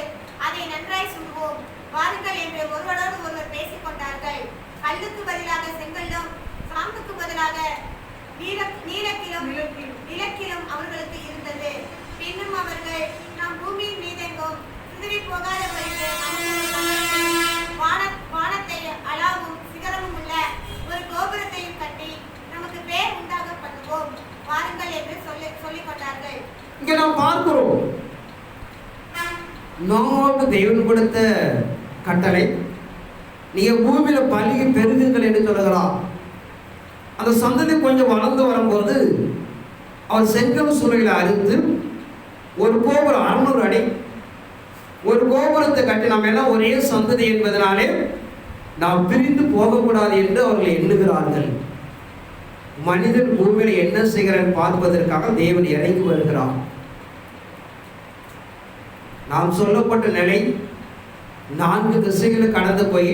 [SPEAKER 4] அதை நன்றாய் சுடுவோம் வாருங்கள் என்று ஒருவரோடு ஒருவர் பேசிக் கொண்டார்கள். கல்லுக்கு பதிலாக செங்கல்லும் சாம்புக்கு பதிலாக நிலக்கிலும் அவர்களுக்கு இருந்தது. பின்னும் அவர்கள், நாம் பூமியின் மீதெங்கும் சிதறி போகாதபடிக்கு வானத்தை அளாவும் சிகரமும் உள்ள ஒரு கோபுரத்தையும் கட்டி நமக்கு பேர் உண்டாக பண்ணுவோம் வாருங்கள் என்று சொல்லிக் கொண்டார்கள்.
[SPEAKER 1] இங்க நாம் பார்க்கிறோம், நோவாவுக்கு தேவன் கொடுத்த கட்டளை, நீங்க பூமியில பல்கி பெருகுங்கள் என்று சொல்லுகிறார். அந்த சந்ததி கொஞ்சம் வளர்ந்து வரும்போது அவர் செங்கல் சூளையில அறுத்து ஒரு கோபுரம் 600 அடி ஒரு கோபுரத்தை கட்டி, நாம் எல்லாம் ஒரே சந்ததி என்பதனாலே நாம் பிரிந்து போகக்கூடாது என்று அவர்கள் எண்ணுகிறார்கள். மனிதன் பூமியில என்ன செய்கிறான் பார்ப்பதற்காக தேவன் இறங்கி வருகிறார். நாம் சொல்லப்பட்ட நிலை 4 திசைகளை கடந்து போய்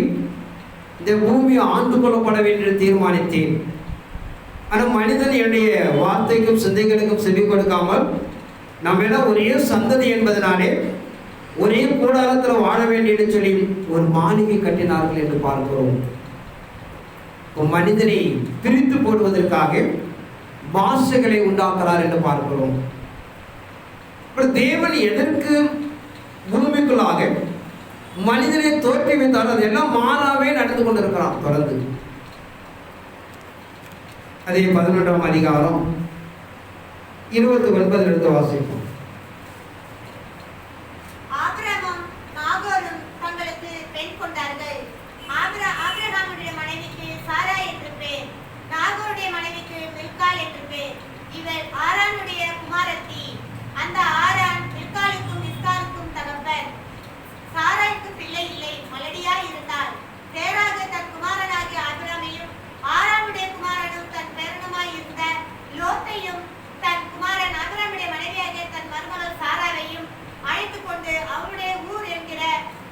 [SPEAKER 1] இந்த பூமியை ஆண்டு கொள்ளப்பட வேண்டும் தீர்மானித்தேன். ஆனால் மனிதன் என்னுடைய வார்த்தைக்கும் சிந்தைகளுக்கும் செவி கொடுக்காமல் நம்ம எல்லாம் ஒரே சந்ததி என்பதனாலே ஒரே கூடாரத்தில் வாழ வேண்டும் சொல்லி ஒரு மாளிகை கட்டினார்கள் என்று பார்க்கிறோம். மனிதனை பிரித்து போடுவதற்காக பாஷைகளை உண்டாக்குறார் என்று பார்க்கிறோம். தேவன் எதற்கு பூமிக்குள்ளாக மனிதனை தோற்றுவித்தால் அதெல்லாம் மாறாவே நடந்து கொண்டிருக்கிறான் தொடர்ந்து. அதே 11ஆம் அதிகாரம் 29 எடுத்து வாசிப்போம்.
[SPEAKER 4] ஆபிரகாமும் நாகோரும் தங்களுக்கு பெண் கொண்டார்கள். ஆபிரகாமுடைய மனைவிக்கு சாராய் என்று பேர், நாகோருடைய மனைவிக்கு மில்காள் என்று பேர். இவர் ஆரானுடைய குமாரத்தி. அந்த ஆரான் மில்காளுக்கும் மிஸ்காளுக்கும் தகப்பன். சாராய்க்கு பிள்ளை இல்லை, மலடியாய் இருந்தார். தேராக தன் குமாரனாகிய ஆபிரகாமையும் ஆரானுடைய குமாரனும் தன் பேரனுமாய் இருந்த லோத்தையும் தன் குமாரன் ஆபிரகாமுடைய மனைவியாகிய தன் மருமகள் சாராவையும் அழைத்துக் கொண்டு அவருடைய ஊர் என்கிற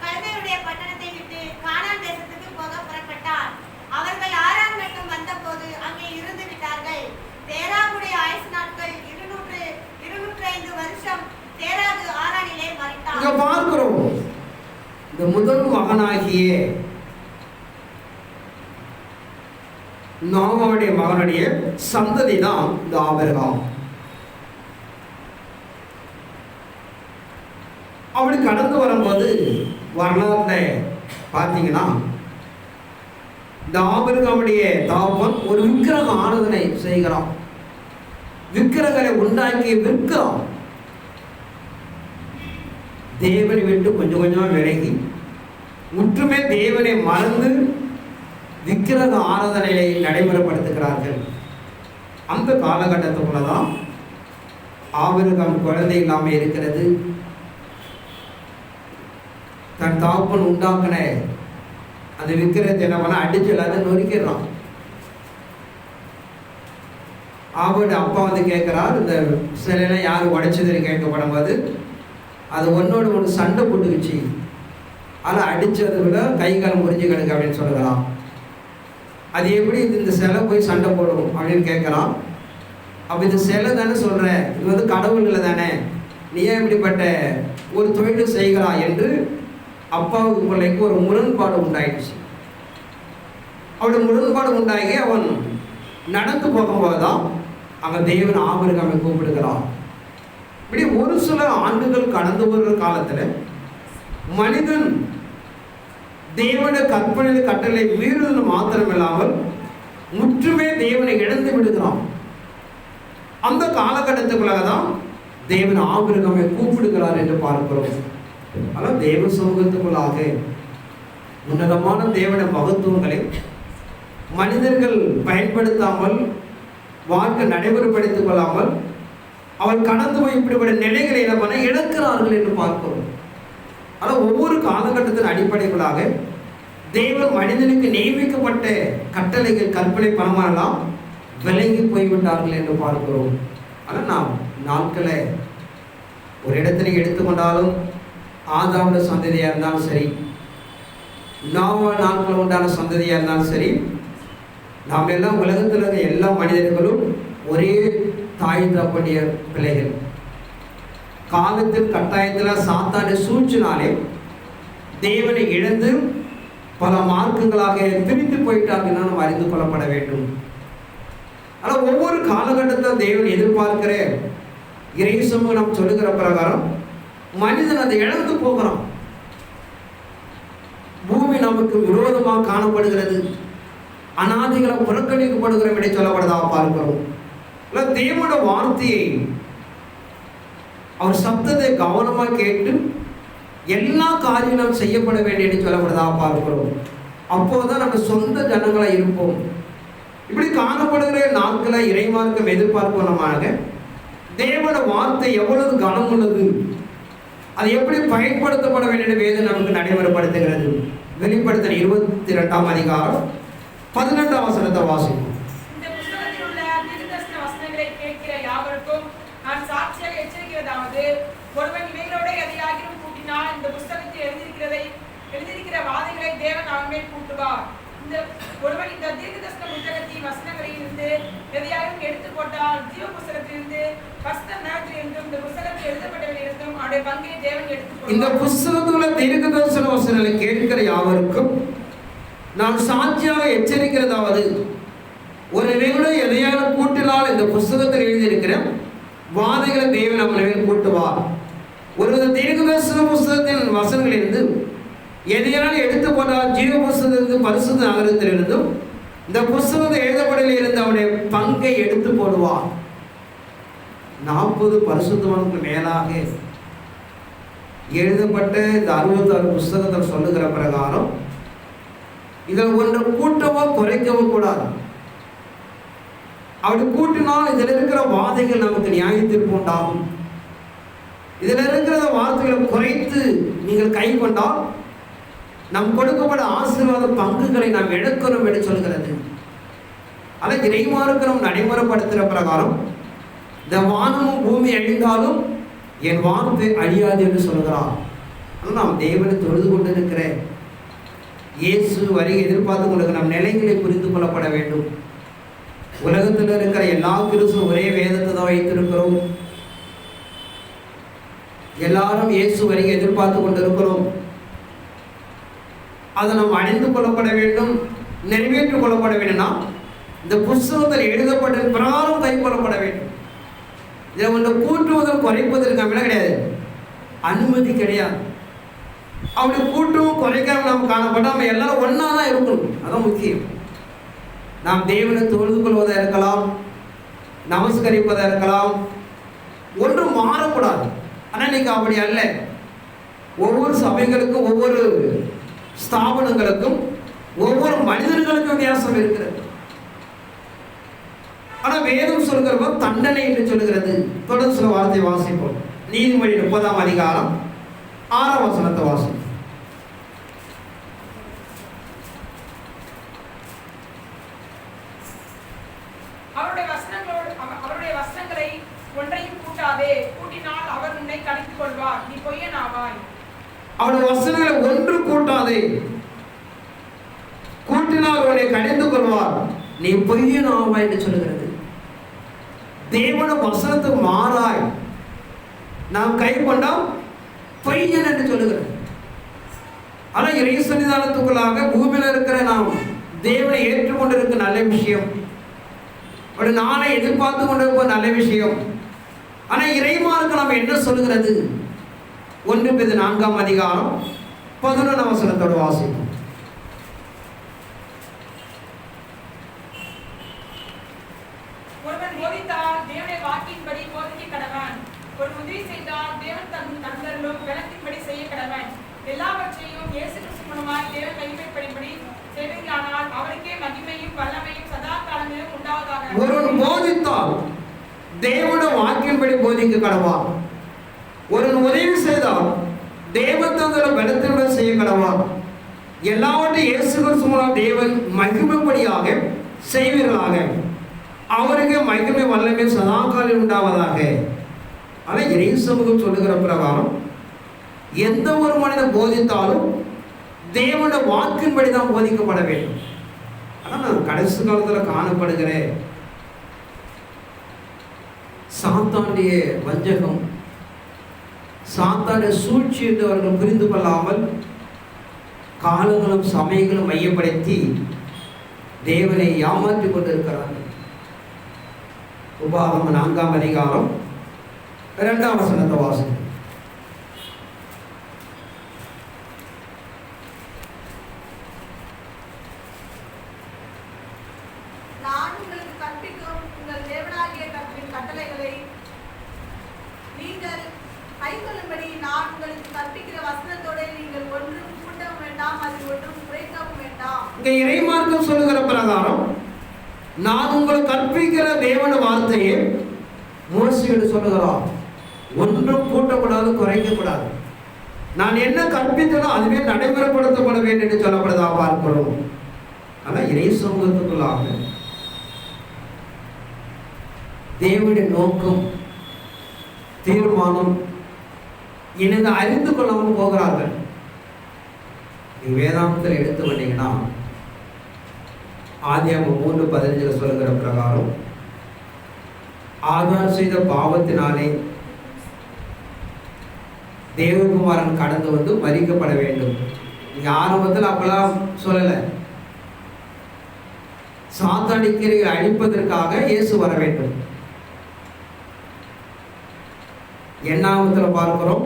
[SPEAKER 4] கல்தேயுடைய பட்டணத்தை விட்டு கானான் தேசத்துக்கு போக புறப்பட்டார். அவர்கள் ஆரான் மட்டும் வந்தபோது அங்கே இருந்து விட்டார்கள். தேராகுடைய ஆயுசு நாட்கள் 205 வருஷம். தேராகு ஆரானிலே மரித்தார்.
[SPEAKER 1] பார்க்கிறோம், இந்த முதல் மகனாகிய நோவாவுடைய மகனுடைய சந்ததி தான் இந்த ஆபிரகாம். அப்படி கடந்து வரும்போது வரலாறுல பார்த்தீங்கன்னா இந்த ஆபிரகாமுடைய தகப்பன் ஒரு விக்கிரக ஆராதனை செய்கிறான். விக்கிரகங்களை உண்டாக்கி விற்கிறான். தேவனை விட்டு கொஞ்சம் கொஞ்சமா விலகி முற்றுமே தேவனை மறந்து விக்கிரக ஆராதனையை நடைமுறைப்படுத்துகிறார்கள். அந்த காலகட்டத்துக்குள்ளதான் ஆபிரகாம் குழந்தை இல்லாமல் இருக்கிறது. தன் தகப்பன் உண்டாக்கின அந்த விக்கிரகத்தை என்ன பண்ண அடிச்சு எல்லாரும் நொறுக்கிறான். அவருடைய அப்பா வந்து கேட்கிறார், இந்த சிலையெல்லாம் யார் உடைச்சதுன்னு கேட்கப்படும் போது அது ஒன்னோடு ஒன்று சண்டை போட்டுக்குச்சு, ஆனால் அடிச்சதை விட கை கால் முறிஞ்சு கிடக்கு அப்படின்னு சொல்லுகிறான். அது எப்படி இந்த சிலை போய் சண்டை போடும் அப்படின்னு கேட்கலாம். அப்போ இந்த சிலை தானே சொல்ற, இது வந்து கடவுள்களை தானே, நீ ஏன் இப்படிப்பட்ட ஒரு தொழில் செய்கிறா என்று அப்பாவுக்கு பிள்ளைக்கு ஒரு முரண்பாடு உண்டாயிடுச்சு. அவருடைய முரண்பாடு உண்டாகி அவன் நடந்து போகும்போதுதான் அங்கே தேவன் ஆபிரகாமை கூப்பிடுகிறான். இப்படி ஒரு சில ஆண்டுகள் கடந்து வருகிற காலத்தில் மனிதன் தேவனுடைய கற்பனை கட்டளை மீறுவது மாத்திரமில்லாமல் முற்றுமே தேவனை இழந்து விடுகிறான். அந்த காலகட்டத்துக்குள்ளாக தான் தேவன் ஆபிரகாமை கூப்பிடுகிறார் என்று பார்க்கிறோம். ஆனால் தேவ சமூகத்துக்குள்ளாக உன்னதமான தேவனுடைய மகத்துவங்களை மனிதர்கள் பயன்படுத்தாமல் வாழ்க்கை நடைமுறைப்படுத்திக் கொள்ளாமல் அவள் கடந்து போய் இப்படிப்பட்ட நிலைகளை என்ன இழக்கிறார்கள் என்று பார்க்கிறோம். ஆனால் ஒவ்வொரு காலகட்டத்தின் அடிப்படைகளாக தேவன் மனிதனுக்கு நியமிக்கப்பட்ட கட்டளைகள் கற்பனை பணமெல்லாம் விலகி போய்விட்டார்கள் என்று பார்க்கிறோம். ஆனால் நாம் நாட்களை ஒரு இடத்துல எடுத்துக்கொண்டாலும் ஆதாமுடைய சந்ததியாக இருந்தாலும் சரி, நோவா நாட்கள் உண்டான சந்ததியாக இருந்தாலும் சரி, நாம் எல்லாம் உலகத்தில் இருக்க எல்லா மனிதர்களும் ஒரே தாய் தகப்பனுடைய பிள்ளைகள். காலத்தில் கட்டாயத்தில் சாத்தானுடைய சூழ்ச்சினாலே தேவனை இழந்து பல மார்க்கங்களாக பிரித்து போயிட்டார்கள் நாம் அறிந்து கொள்ளப்பட வேண்டும். ஆனால் ஒவ்வொரு காலகட்டத்தில் தேவன் எதிர்பார்க்கிற இறை சமூகம் நாம் சொல்லுகிற பிரகாரம் மனிதன் அதை இழந்து போகிறான். பூமி நமக்கு விரோதமாக காணப்படுகிறது, அநாதிகளை புறக்கணிக்கப்படுகிறோம் என்று சொல்லப்படுறதாக பார்க்கிறோம். தேவனோட வார்த்தையை அவர் சப்தத்தை கவனமாக கேட்டு எல்லா காரியங்களும் செய்யப்பட வேண்டிய என்று சொல்லப்படுறதாக பார்க்கிறோம். அப்போதான் நம்ம சொந்த ஜனங்களாக இருப்போம். இப்படி காணப்படுகிற நாட்களை இறைமார்க்கம் எதிர்பார்ப்போனமாக தேவனோட வார்த்தை எவ்வளவு கனம் உள்ளது, அது எப்படி பயன்படுத்தப்பட வேண்டிய வேதம் நமக்கு நடைமுறைப்படுத்துகிறது. வெளிப்படுத்தல் 22ஆம் அதிகாரம் 12ஆம் வசனத்தை வாசிப்போம்.
[SPEAKER 5] இந்த புத்தகத்தில் உள்ள தீர்க்கதரிசன வசனங்களை கேட்கிற யாவருக்கும் நான் சாட்சியாக எச்சரிக்கிறதாவது, ஒருவன் இவைகளோட எதையாகிலும் கூட்டி தம்மேல் கூட்டுவார். ஒருவன் இந்த தீர்க்கதரிசன புத்தகத்தின் வசனங்களில் இருந்து எதையாவது எடுத்து போட்டால் ஜீவ புஸ்தகத்திலிருந்து வசனம் நேரத்திலிருந்தும் இந்த புஸ்தகத்தில் எழுதப்பட்டவர்களிருந்தும் அவருடைய பங்கை தேவன் எடுத்து
[SPEAKER 1] இந்த புஸ்தகத்துல தீர்க்கதரிசன வசனங்களை கேட்கிற யாவருக்கும் நான் சாட்சியாக எச்சரிக்கிறதாவது, ஒரு நிமிடம் எதையாவது கூட்டினால் இந்த புஸ்தகத்தில் எழுதியிருக்கிற வாதைகளை தேவன் நம்ம மேல் கூட்டுவார். ஒரு தீர்க்கதரிசன புஸ்தகத்தின் வசனங்களிலிருந்து எதையாலும் எடுத்து போட்டால் ஜீவ புஸ்தகத்திலிருந்து பரிசுத்த நகரத்திலிருந்தும் இந்த புஸ்தகத்தை எழுதப்படல இருந்து அவருடைய பங்கை எடுத்து போடுவார். 40 பரிசுத்தவானுக்கு மேலாக எழுதப்பட்ட இந்த 66 புஸ்தகத்தில் சொல்லுகிற பிரகாரம் இதில் ஒன்று கூட்டவோ குறைக்கவோ கூடாது. அப்படி கூட்டினால் இதில் இருக்கிற வாதைகள் நமக்கு நியாயத்திற்கு உண்டாகும். இதில் இருக்கிற வார்த்தைகளை குறைத்து நீங்கள் கை கொண்டால் நம் கொடுக்கப்பட்ட ஆசீர்வாத பங்குகளை நாம் எடுக்கணும் என்று சொல்கிறது. அதை இறைமார்க்கம் நடைமுறைப்படுத்துகிற பிரகாரம் இந்த வானமும் பூமி அழிந்தாலும் என் வார்த்தை அழியாது என்று சொல்கிறார். ஆனால் நாம் தேவனை தொழுது கொண்டிருக்கிற இயேசு வருகை எதிர்பார்த்து கொண்டிருக்கிற நம் நிலைகளை புரிந்து கொள்ளப்பட வேண்டும். உலகத்தில் இருக்கிற எல்லா கிறிஸ்துவும் ஒரே வேதத்தை தான் வைத்திருக்கிறோம். எல்லாரும் இயேசு வருகை எதிர்பார்த்து கொண்டிருக்கிறோம். அதை நாம் அணிந்து கொள்ளப்பட வேண்டும், நிறைவேற்றிக் கொள்ளப்பட வேண்டும்னா இந்த புஸ்தகத்தில் எழுதப்பட்ட பிரகாரம் கை கொள்ளப்பட வேண்டும். இதை ஒன்று கூட்டுவதும் குறைப்பதற்கு நம்ம கிடையாது, அனுமதி கிடையாது. அப்படி கூட்டவும் குறைக்காம நாம் காணப்பட்ட நம்ம எல்லாரும் ஒன்னா தான் இருக்கணும். அதான் முக்கியம். நாம் தேவனை தொழுது கொள்வதாக இருக்கலாம், நமஸ்கரிப்பதாக இருக்கலாம், ஒன்றும் மாறக்கூடாது. ஆனால் இன்னைக்கு அப்படி அல்ல. ஒவ்வொரு சபைகளுக்கும் ஒவ்வொரு ஸ்தாபனங்களுக்கும் ஒவ்வொரு மனிதர்களுக்கும் வித்தியாசம் இருக்கிறது. ஆனால் வேதம் சொல்கிறப்ப தண்டனை என்று சொல்கிறது. தொடர்ந்து சில வார்த்தை வாசிப்போம். நீதிமொழி 30ஆம் அதிகாரம் 6ஆம் வசனத்தை வாசிப்போம்.
[SPEAKER 5] அவருடைய வசனங்களை ஒன்றையும் கூட்டாதே, கூட்டினால் அவர் உன்னை கடித்துக் கொள்வார், நீ பொய்யனாவாய்.
[SPEAKER 1] அவருடைய வசனங்களை ஒன்று கூட்டாதே, கூட்டினால் அவனை கடிந்து கொள்வார், நீ பொய்யனாவாய் என்று சொல்கிறது. தேவன வசனத்துக்கு மாறாய் நாம் கை கொண்டால் பொய்யன் என்று சொல்லுகிறது. ஆனால் இறை சன்னிதானத்துக்குள்ளாக பூமியில் இருக்கிற நாம் தேவனை ஏற்றுக்கொண்டிருக்க நல்ல விஷயம், அப்படி நாளை எதிர்பார்த்து கொண்டிருப்ப நல்ல விஷயம். ஆனால் இறைமார்க்கு நாம் என்ன சொல்லுகிறது? 1 பேதுரு 4ஆம் அதிகாரம் 11ஆம் வசனத்தோடு வாசிப்போம்.
[SPEAKER 5] ஒருவன் போதித்தால் தேவனுடைய வாக்கின்படி போதிக்க கடவன். ஒரு உதவி செய்தால் தேவன் தந்தருளும் விளக்கின்படி செய்ய கடவன். எல்லாவற்றையும் இயேசு கிறிஸ்து மூலமாய் தேவன் மகிமைப்படும்படி செய்வீர்களானால் அவருக்கே மகிமையும் வல்லமையும் சதா காலங்களிலும் உண்டாவதாக.
[SPEAKER 1] ஒருவன் போதித்தால் தேவனுடைய வாக்கின்படி போதிக்க கடவான். ஒருவன் உதவி செய்தால் தேவன் தந்தருளும் பலத்தினுடன் செய்ய கடவான். எல்லாவற்றையும் இயேசு கிறிஸ்து மூலம் தேவன் மகிமைப்படியாக செய்வீர்களாக, அவருக்கு மகிமை வல்லமை சதா காலம் உண்டாவதாக. ஆனால் இறை சமூகம் சொல்லுகிற பிரகாரம் எந்த ஒரு மனிதன் போதித்தாலும் தேவனுடைய வாக்கின்படி தான் போதிக்கப்பட வேண்டும். ஆனால் நான் கடைசி காலத்தில் காணப்படுகிற சாத்தானுடைய வஞ்சகம், சாத்தானுடைய சூழ்ச்சி என்று அவர்கள் புரிந்து கொள்ளாமல் காலங்களும் சமயங்களும் மையப்படுத்தி தேவனை ஏமாற்றிக் கொண்டிருக்கிறார்கள். உபாகமம் 4ஆம் அதிகாரம் 2ஆம் வசனத்தை வாசிப்போம்.
[SPEAKER 3] நான் உங்களுக்கு கற்பிக்கும் உங்கள் தேவனாகிய கர்த்தரின் கட்டளைகளை நீங்கள் கைக்கொள்ளும்படி நான் உங்களுக்கு கற்பிக்கிற வசனத்தோடு நீங்கள் ஒன்றும் கூட்டவும் வேண்டாம், அதில் ஒன்றும் குறைக்கவும் வேண்டாம்.
[SPEAKER 1] இங்கே இறைமார்க்கம் சொல்லுகிற பிரகாரம் நான் உங்களுக்கு கற்பிக்கிற தேவன வார்த்தையை மோசையோடு சொல்லுகிறார். ஒன்றும் கூட்டக்கூடாது, குறைக்கக்கூடாது. நான் என்ன கற்பித்தனோ அதுவே நடைமுறைப்படுத்தப்பட வேண்டும் என்று சொல்லப்படுதா பார்க்கிறோம். ஆனால் இறை சமூகத்துக்குள்ளாக தேவனுடைய நோக்கம், தீர்மானம் என்னது அறிந்து கொள்ளாமல் போகிறார்கள். வேதாந்தத்தில் எடுத்து வந்தீங்கன்னா ஆதியாகமம் 3:15 சொல்லுகிற பிரகாரம் ஆதார் செய்த பாவத்தினாலே தேவகுமாரன் கடந்து வந்து மரிக்கப்பட வேண்டும். நீங்க ஆரம்பத்தில் அப்பெல்லாம் சொல்லலை. சாத்தானிக்கரை அழிப்பதற்காக இயேசு வர வேண்டும். எண்ணாமத்தில் பார்க்கிறோம்,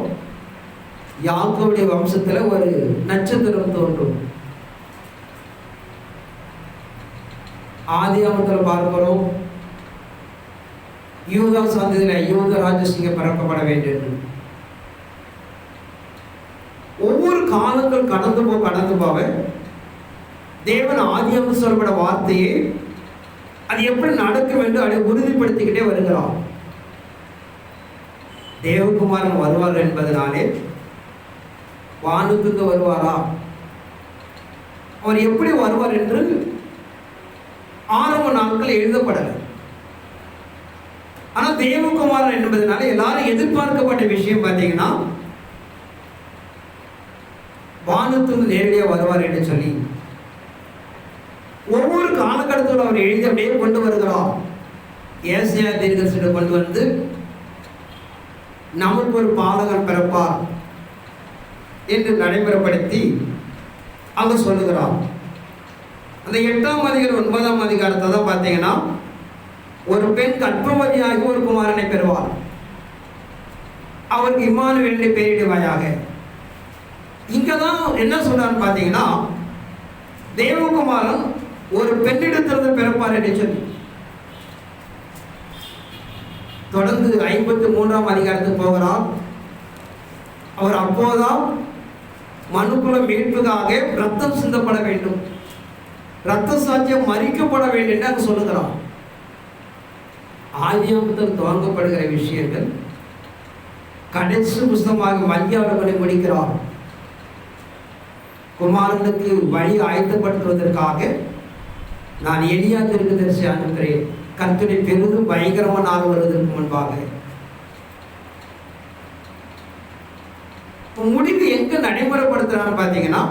[SPEAKER 1] யாக்கோவுடைய வம்சத்துல ஒரு நட்சத்திரம் தோன்றும். ஆதியாகமத்தில் பார்க்கிறோம், யூதா சந்ததியில யூத ராஜசிங்கம் பிறக்கப்பட வேண்டும். ஒவ்வொரு காலங்கள் கடந்து போக தேவன் ஆதியாகமத்தில் சொல்லப்பட வார்த்தையை அது எப்படி நடக்கும் என்று அதை உறுதிப்படுத்திக்கிட்டே வருகிறார். தேவகுமாரன் வருவார் என்பதனாலே வானத்துக்கு வருவாரா, அவர் எப்படி வருவார் என்று ஆரம்ப நாட்கள் எழுதப்படலை. ஆனால் தேவகுமாரன் என்பதனால எல்லாரும் எதிர்பார்க்கப்பட்ட விஷயம் பார்த்தீங்கன்னா வானத்துக்கு நேரடியாக வருவார் என்று சொல்லி ஒவ்வொரு காலகட்டத்தில் அவர் எழுதி அப்படியே கொண்டு வருகிறார். ஏசாயா தீர்க்கதரிசியை கொண்டு வந்து நமக்கு ஒரு பாலகன் பிறப்பார் என்று நடைமுறைப்படுத்தி அங்க சொல்லுகிறார். அந்த 8ஆம் அதிகாரம் 9ஆம் அதிகாரத்தை தான் பார்த்தீங்கன்னா ஒரு பெண் கற்பவதியாகி ஒரு குமாரனை பெறுவார், அவருக்கு இம்மானுவேல் பெயரிடுவாயாக. இங்கதான் என்ன சொல்றான்னு பார்த்தீங்கன்னா தேவகுமாரன் ஒரு பெண்ணிடத்திலிருந்து பிறப்பார் என்று சொல்லி தொடர்ந்து 53ஆம் அதிகாரத்துக்கு போகிறார். அவர் அப்போதான் மனுக்குல மீட்புக்காக ரத்தம் சிந்தப்பட வேண்டும், ரத்த சாட்சியம் மறிக்கப்பட வேண்டும் என்று அங்கு சொல்லுகிறார். ஆதியாகமத்தில் துவங்கப்படுகிற விஷயங்கள் கடைசி புஸ்தகமாக மல்கியாவில் முடிக்கிறார். குமாரனுக்கு வழி ஆயத்தப்படுத்துவதற்காக நான் எலியா தீர்க்கதரிசி அனுப்புகிறேன், கர்த்தருடைய பெரிதும் பயங்கரமான நாள் வருவதற்கு முன்பாக. முடிவு எங்க நடைமுறைப்படுத்துறான்னு பார்த்தீங்கன்னா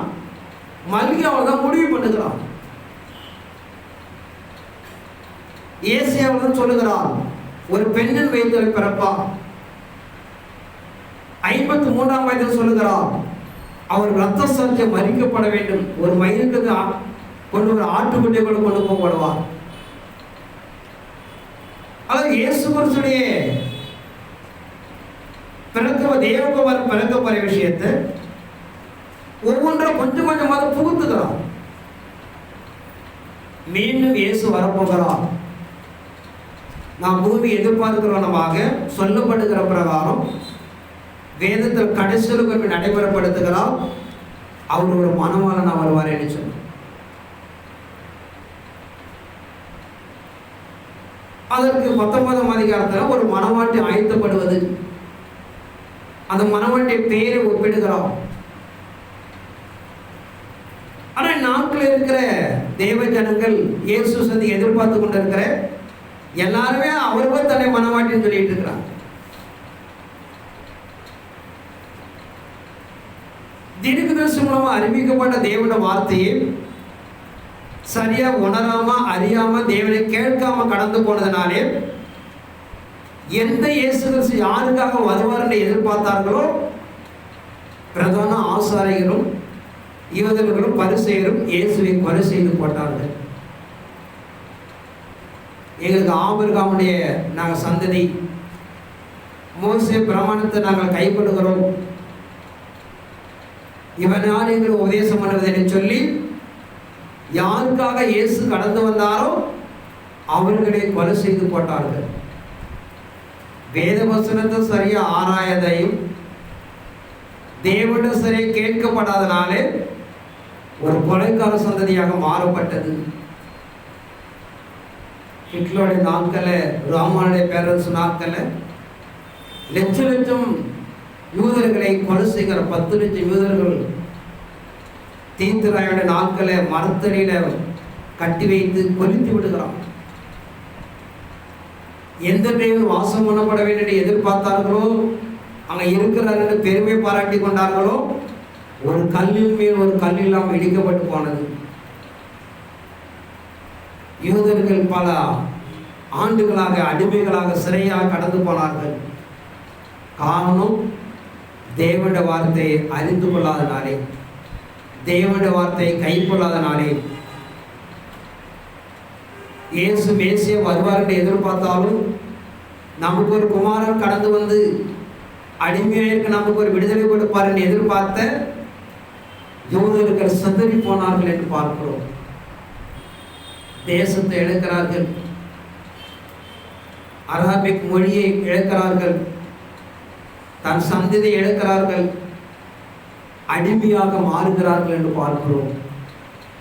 [SPEAKER 1] மல்கியாவில் தான் முடிவு பண்ணுகிறான். ஏசாயாவில் தான் சொல்லுகிறார் ஒரு பெண்ணின் வயிற்றில் பிறப்பார். 53ஆம் வயதில் சொல்லுகிறார் அவர் ரத்த சாட்சியம் மறிக்கப்பட வேண்டும், ஒரு மயிலுக்கு கொண்டு ஒரு ஆட்டுக்குட்டிகளை கொண்டு போகப்படுவார். அதாவது இயேசு கிறிஸ்துடைய தேவகுமாரன் பிறக்க போற விஷயத்தை ஒவ்வொன்றும் கொஞ்சம் கொஞ்சமாக புகுத்துகிறார். மீண்டும் இயேசு வரப்போகிறார். நாம் பூமி எதிர்பார்க்கிறவனமாக சொல்லப்படுகிற பிரகாரம் வேதத்தில் கடைசியில் கொண்டு நடைமுறைப்படுத்துகிறார். அவர் ஒரு மணவாளனா வருவார் என்று சொன்னார். அதற்கு 19ஆம் அதிகாரத்தில் ஒரு மணவாட்டி ஆயத்தப்படுவது, அந்த மணவாட்டி பெயரை ஒப்பிடுகிறார். ஆனால் நாட்கள் இருக்கிற தேவ ஜனங்கள் இயேசு சந்தி எதிர்பார்த்து கொண்டிருக்கிற எல்லாருமே அவர்கள் தன்னை மணவாட்டின்னு சொல்லிட்டு இருக்கிறாங்க. தீர்க்கதரிசி மூலமா அறிவிக்கப்பட்ட தேவனுடைய வார்த்தையை சரியா உணராம அறியாம தேவனை கேட்காம கடந்து போனதுனாலே எந்த இயேசு கிறிஸ்து யாருக்காக வருவார் என்று எதிர்பார்த்தார்களோ பிரதான ஆசாரியர்களும் யூதர்களும் பரிசேயரும் இயேசுவை கொலை செய்து போட்டார்கள். எங்களுக்கு ஆபிரகாமுடைய நாங்கள் சந்ததி, மோசே பிரமாணத்தை நாங்கள் கைக்கொள்கிறோம், இவனால் எங்களுக்கு உபதேசம் பண்ணுவது என்று சொல்லி யாருக்காக இயேசு கடந்து வந்தாரோ அவர்களை கொலை செய்து போட்டார்கள். வேத வசனத்தை சரியா ஆராயதையும் தேவனுடைய சரியை கேட்கப்படாதனாலே ஒரு கொலைக்கார சந்ததியாக மாறப்பட்டது. ஹிட்லருடைய நாட்களில், ராமானுடைய பேரரசு நாட்களில் லட்சம் யூதர்களை கொலை செய்கிற 10 லட்சம் யூதர்கள் தீர்த்தராயுடைய நாட்களை மரத்தடியில கட்டி வைத்து கொலித்து விடுகிறான். எந்த தேவன் வாசம் பண்ணப்பட வேண்டும் என்று எதிர்பார்த்தார்களோ, அங்கே இருக்கிறார் என்று பெருமை பாராட்டி கொண்டார்களோ, ஒரு கல்லின் மேல் ஒரு கல்லெல்லாம் இடிக்கப்பட்டு போனது. யூதர்கள் பல ஆண்டுகளாக அடிமைகளாக சிறையாக கடந்து போனார்கள். காரணம், தேவனுடைய வார்த்தையை அறிந்து கொள்ளாதனாலே, தேவனுடைய வார்த்தையை கைக்கொள்ளாதனாலே. இயேசு மேசியா வருவார் என்று எதிர்பார்த்தாலும் நமக்கு ஒரு குமாரன் கடந்து வந்து அடிமையாக நமக்கு ஒரு விடுதலை கொடுப்பார் என்று எதிர்பார்த்த யூதர்கள் சிதறி போனார்கள் என்று பார்க்கிறோம். தேசத்தை இழக்கிறார்கள், அரபிக் மொழியை இழக்கிறார்கள், தன் சந்ததியை இழக்கிறார்கள், அடிமையாக மாறுகிறார்கள் என்று பார்க்கிறோம்.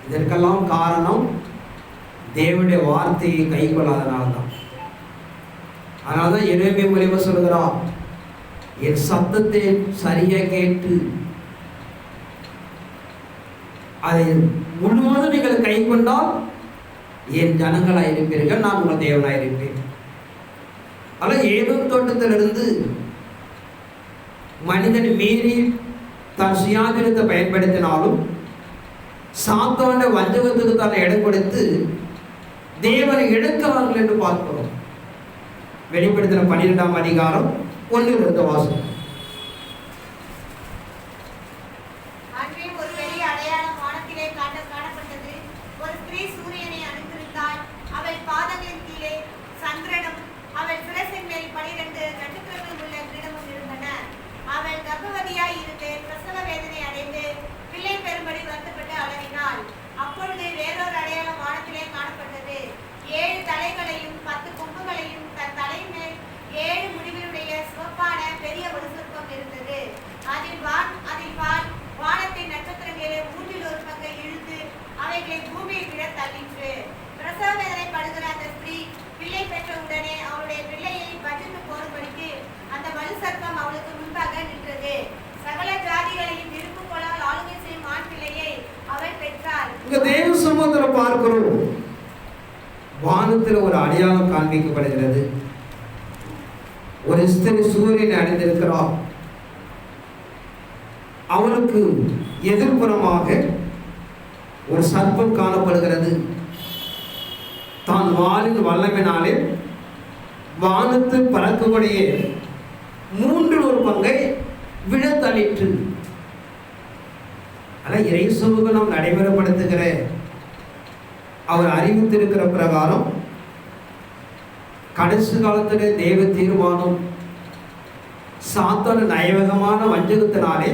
[SPEAKER 1] இதற்கெல்லாம் காரணம் தேவனுடைய வார்த்தையை கைக்கொள்ளாதனால்தான். அதனால்தான் எரேமியா மூலமா சொல்கிறார், என் சத்தத்தை சரியாக கேட்டு அதை முழுவதும் நீங்கள் கை கொண்டால் என் ஜனங்களாக இருப்பீர்கள், நான் உங்கள் தேவனாக இருப்பேன். ஆனால் ஏதேன் தோட்டத்திலிருந்து மனிதன் மீறி தன் சுயாதீனத்தை பயன்படுத்தினாலும் சாத்தானுடைய வஞ்சகத்துக்கு தான் இடம் கொடுத்து தேவனை இழக்கிறார்கள் என்று பார்க்கிறோம். வெளிப்படுத்தின 12ஆம் அதிகாரம் 1 வாசகம்.
[SPEAKER 4] அன்றே ஒரு பெரிய அடையாளம் வானத்திலே காணப்பட்டது. ஒரு ஸ்திரீ சூரியனை அணிந்திருந்தாள். அவள் பாதங்களின் கீழே சந்திரனும் அவள் சிரசின் மேல் 12 நட்சத்திரங்கள் உள்ள கிரீடமும் இருந்தன. அவள் கர்ப்பவதியாய் இருந்து பிரசவ வேதனை அடைந்து பிள்ளை பெறும்படி வருத்தப்பட்டு அலறினாள். அப்பொழுது வேறொரு அடையாளம் வானத்திலே காணப்பட்டது. 7 தலைகளையும் 10 கொம்புகளையும் தன் தலைமேல் 7 முடிவுடைய சிவப்பான பெரிய ஒரு சிற்பம் இருந்தது. அதில் வானத்தின் நட்சத்திரங்களை 1/3 பங்கை இழுத்து அவைகளை பூமியை விட தள்ளிற்று. பிரசவ வேதனை படுகிற அந்த ஸ்திரீ பிள்ளை பெற்ற உடனே அவளுடைய பிள்ளையை பஜித்து போடும்படிக்கு அந்த வலு சர்ப்பம் அவளுக்கு முன்பாக நின்றது. சகல ஜாதிகளையும் விருப்பு கொள்ளால் ஆளுகை செய்யும் ஆண் பிள்ளையை அவள் பெற்றாள்.
[SPEAKER 1] இங்க தேவ சமூகத்தில் பார்க்கிறோம், வானத்தில் ஒரு அடையாளம் காண்பிக்கப்படுகிறது. ஒரு ஸ்திரீ சூரியனை அணிந்திருக்கிறார். அவனுக்கு எதிர்ப்புறமாக ஒரு சர்ப்பம் காணப்படுகிறது. தான் வாளின் வல்லமையினாலே வானத்து பறக்கக்கூடிய 3/1 பங்கை விழ தள்ளிற்று. ஆனால் இறை சமூகம் நாம் நடைமுறைப்படுத்துகிற அவர் அறிவித்திருக்கிற பிரகாரம் கடைசி காலத்திலே தேவ தீர்மானம் சாத்தான நயவகமான வஞ்சகத்தினாலே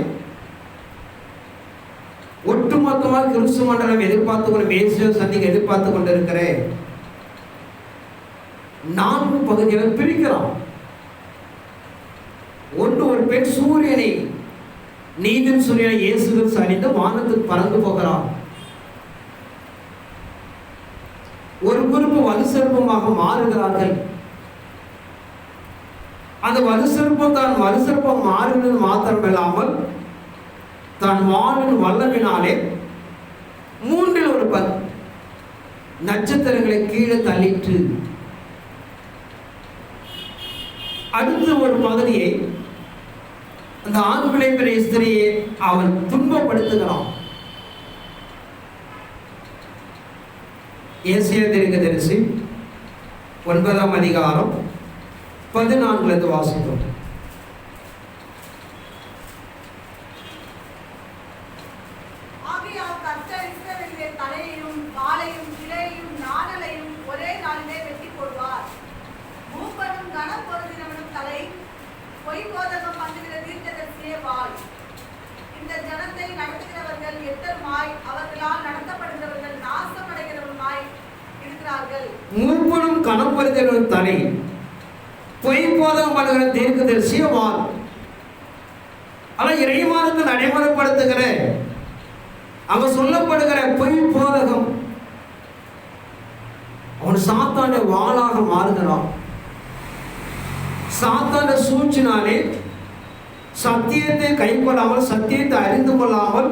[SPEAKER 1] ஒட்டுமொத்தமாக கிறிஸ்து மண்டலம் எதிர்பார்த்து கொண்டு மேசியா சந்திக்க எதிர்பார்த்து கொண்டிருக்கிற 4 பகுதிகளை பிரிக்கிறோம். ஒன்று, ஒரு பெண் சூரியனை நீதின் சூரியனை இயேசுவில் சரிந்து வானத்துக்கு பறந்து போகிறார். ஒரு குரூப்பு வலுசற்பமாக மாறுகிறார்கள். அந்த வலுசற்பம் தான் வலுசற்பம் மாறுகிறது மாத்திரமில்லாமல் தான் வானின் வல்லமினாலே 3/1 பங்கு நட்சத்திரங்களை கீழே தள்ளிற்று. அடுத்த ஒரு பகுதியை அந்த ஆண்களை பெரிய ஸ்திரியை அவன் துன்பப்படுத்துகிறான். ஏசாயா தீர்க்கதரிசி 9ஆம் அதிகாரம் 14 வாசித்தோம்.
[SPEAKER 3] ஆகையால் கர்த்தர் இஸ்ரவேலின் தலையையும் வாலையும் கிளையையும் நாணலையும் ஒரே நாளிலே வெட்டி போடுவார். மூப்பனும் கனம் பொருந்தினவனும் தலை, பொய் போதகம் பண்ணுகிற தீர்க்கதரிசியே வாள். இந்த ஜனத்தை நடத்துகிறவர்கள் எத்தருமாய், அவர்களால் நடத்தப்படுகிறவர்கள் நாசமடைகிறவருமாய் இருக்கிறார்கள்.
[SPEAKER 1] மூப்பனும் கனம் பொருந்தினவனும் தலை, பொய் போதகம் பண்ணுகிற தீர்க்கதரிசியே வாள். ஆனால் இறைவானத்தை நடைமுறைப்படுத்துகிற அவன் சொல்லப்படுகிற பொய் போதகம் அவன் சாத்தான வாளாக மாறுகிறான். சாத்தான சூழ்ச்சினாலே சத்தியத்தை கைக்கொள்ளாமல், சத்தியத்தை அறிந்து கொள்ளாமல்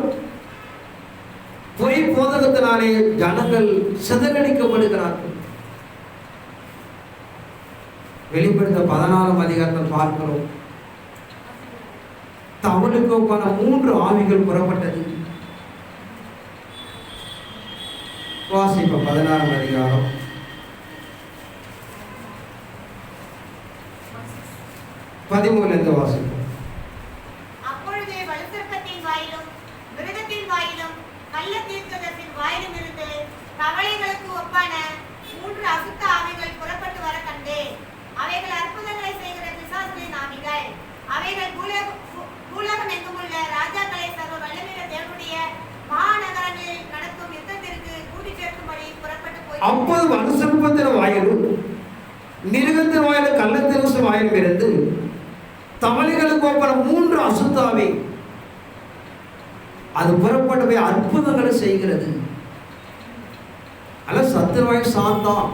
[SPEAKER 1] பொய் போதகத்தினாலே ஜனங்கள் சிதறடிக்கப்படுகிறார்கள். வெளிப்படுத்த 14ஆம் அதிகாரத்தில் பார்க்கிறோம். தவளுக்கு ஒப்பான 3 ஆவிகள் புறப்பட்டது. வாசிப்போம் 16ஆம் அதிகாரம் 13 வாசிப்போம்.
[SPEAKER 4] அப்பொழுது வலுசர்ப்பத்தின் வாயிலும் மிருகத்தின் வாயிலும் கள்ள தீர்க்கதரிசியின் வாயிலும் இருந்து தவளைகளுக்கு ஒப்பான 3 அசுத்த ஆவிகள் புறப்பட்டு வர கண்டேன். அவைகள் அற்புதங்களை செய்கிற பிசாசுகளின் ஆவிகள். அவைகள் பூலோகம் எங்குமுள்ள ராஜாக்களை சர்வ வல்லமையுள்ள தேவனுடைய மாநகரங்களில் நடக்கும் யுத்தத்திற்கு கூட்டி சேர்க்கும்படி புறப்பட்டு போய்
[SPEAKER 1] அப்போது வலுசர்ப்பத்தின் வாயிலும் மிருகத்தின் வாயிலும் கள்ளத்தீர்க்கதரிசி வாயிலும் இருந்து தவளைகளுக்கு ஒப்பான 3 அசுத்த ஆவி அது புறப்பட்டு போய் அற்புதங்களை செய்கிறது. அல்ல சத்துருவாய் சாத்தான்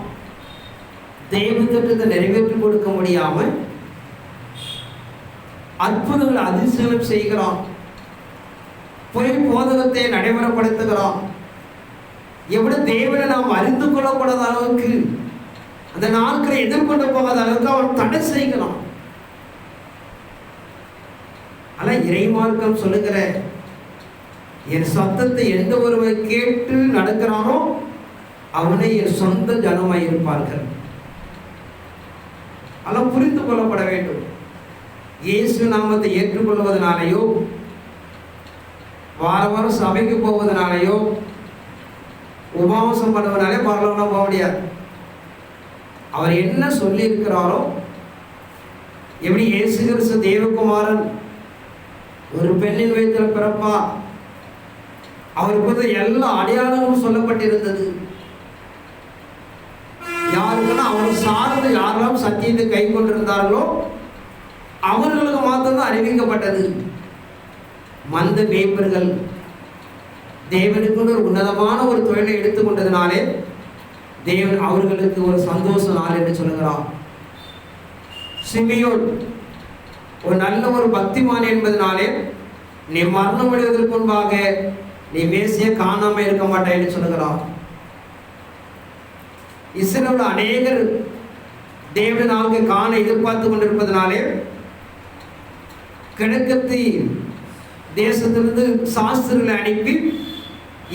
[SPEAKER 1] தெய்வ திட்டத்தை நிறைவேற்றி கொடுக்க முடியாம அற்புதங்கள் அதிசயம் செய்கிறான். பொய் போதகத்தை நடைமுறைப்படுத்துகிறான். எப்படி தேவனை நாம் அறிந்து கொள்ளப்படாத அளவுக்கு அந்த நாட்களை எதிர்கொண்டு போகாத அளவுக்கு அவன் தடை செய்கிறான். ஆனா இறைமார்க்கம் சொல்லுகிற என் சத்தத்தை எந்த ஒருவர் கேட்டு நடக்கிறானோ அவனை என் சொந்த ஜனமாய் இருப்பார்கள். ஆனால் புரிந்து கொள்ளப்பட வேண்டும். இயேசு நாமத்தை ஏற்றுக்கொள்வதனாலேயோ வாரம் சபைக்கு போவதனாலேயோ உபவாசம் பண்ணுவதனாலே பரலோகம் போக முடியாது. அவர் என்ன சொல்லி இருக்கிறாரோ, எப்படி இயேசு கிறிஸ்து தேவகுமாரன் ஒரு பெண்ணின் வயிற்றில் பிறப்பா, அவருக்கு எல்லா அடையாளங்களும் சொல்லப்பட்டிருந்தது. யாருக்குன்னா அவர் சார்ந்து யாரெல்லாம் சத்தியத்தை கை கொண்டிருந்தார்களோ அவர்களுக்கு மாத்திரம் அறிவிக்கப்பட்டது. மந்த மேய்ப்பர்கள் தேவனுக்கு ஒரு உன்னதமான ஒரு தொழிலை எடுத்துக்கொண்டதினாலே தேவன் அவர்களுக்கு ஒரு சந்தோஷ நாள் என்று சொல்லுகிறார். சிமியோன் ஒரு நல்ல ஒரு பக்திமான் என்பதனாலே நீ மரணம் அடைவதற்கு முன்பாக நீ மேசியை காணாம இருக்க மாட்டாய் என்று சொல்லுகிறார். இஸ்ரவேல் அநேகர் தேவனாக காண எதிர்பார்த்து கொண்டிருப்பதனாலே கிழக்கத்தி தேசத்திலிருந்து சாஸ்திரங்களை அனுப்பி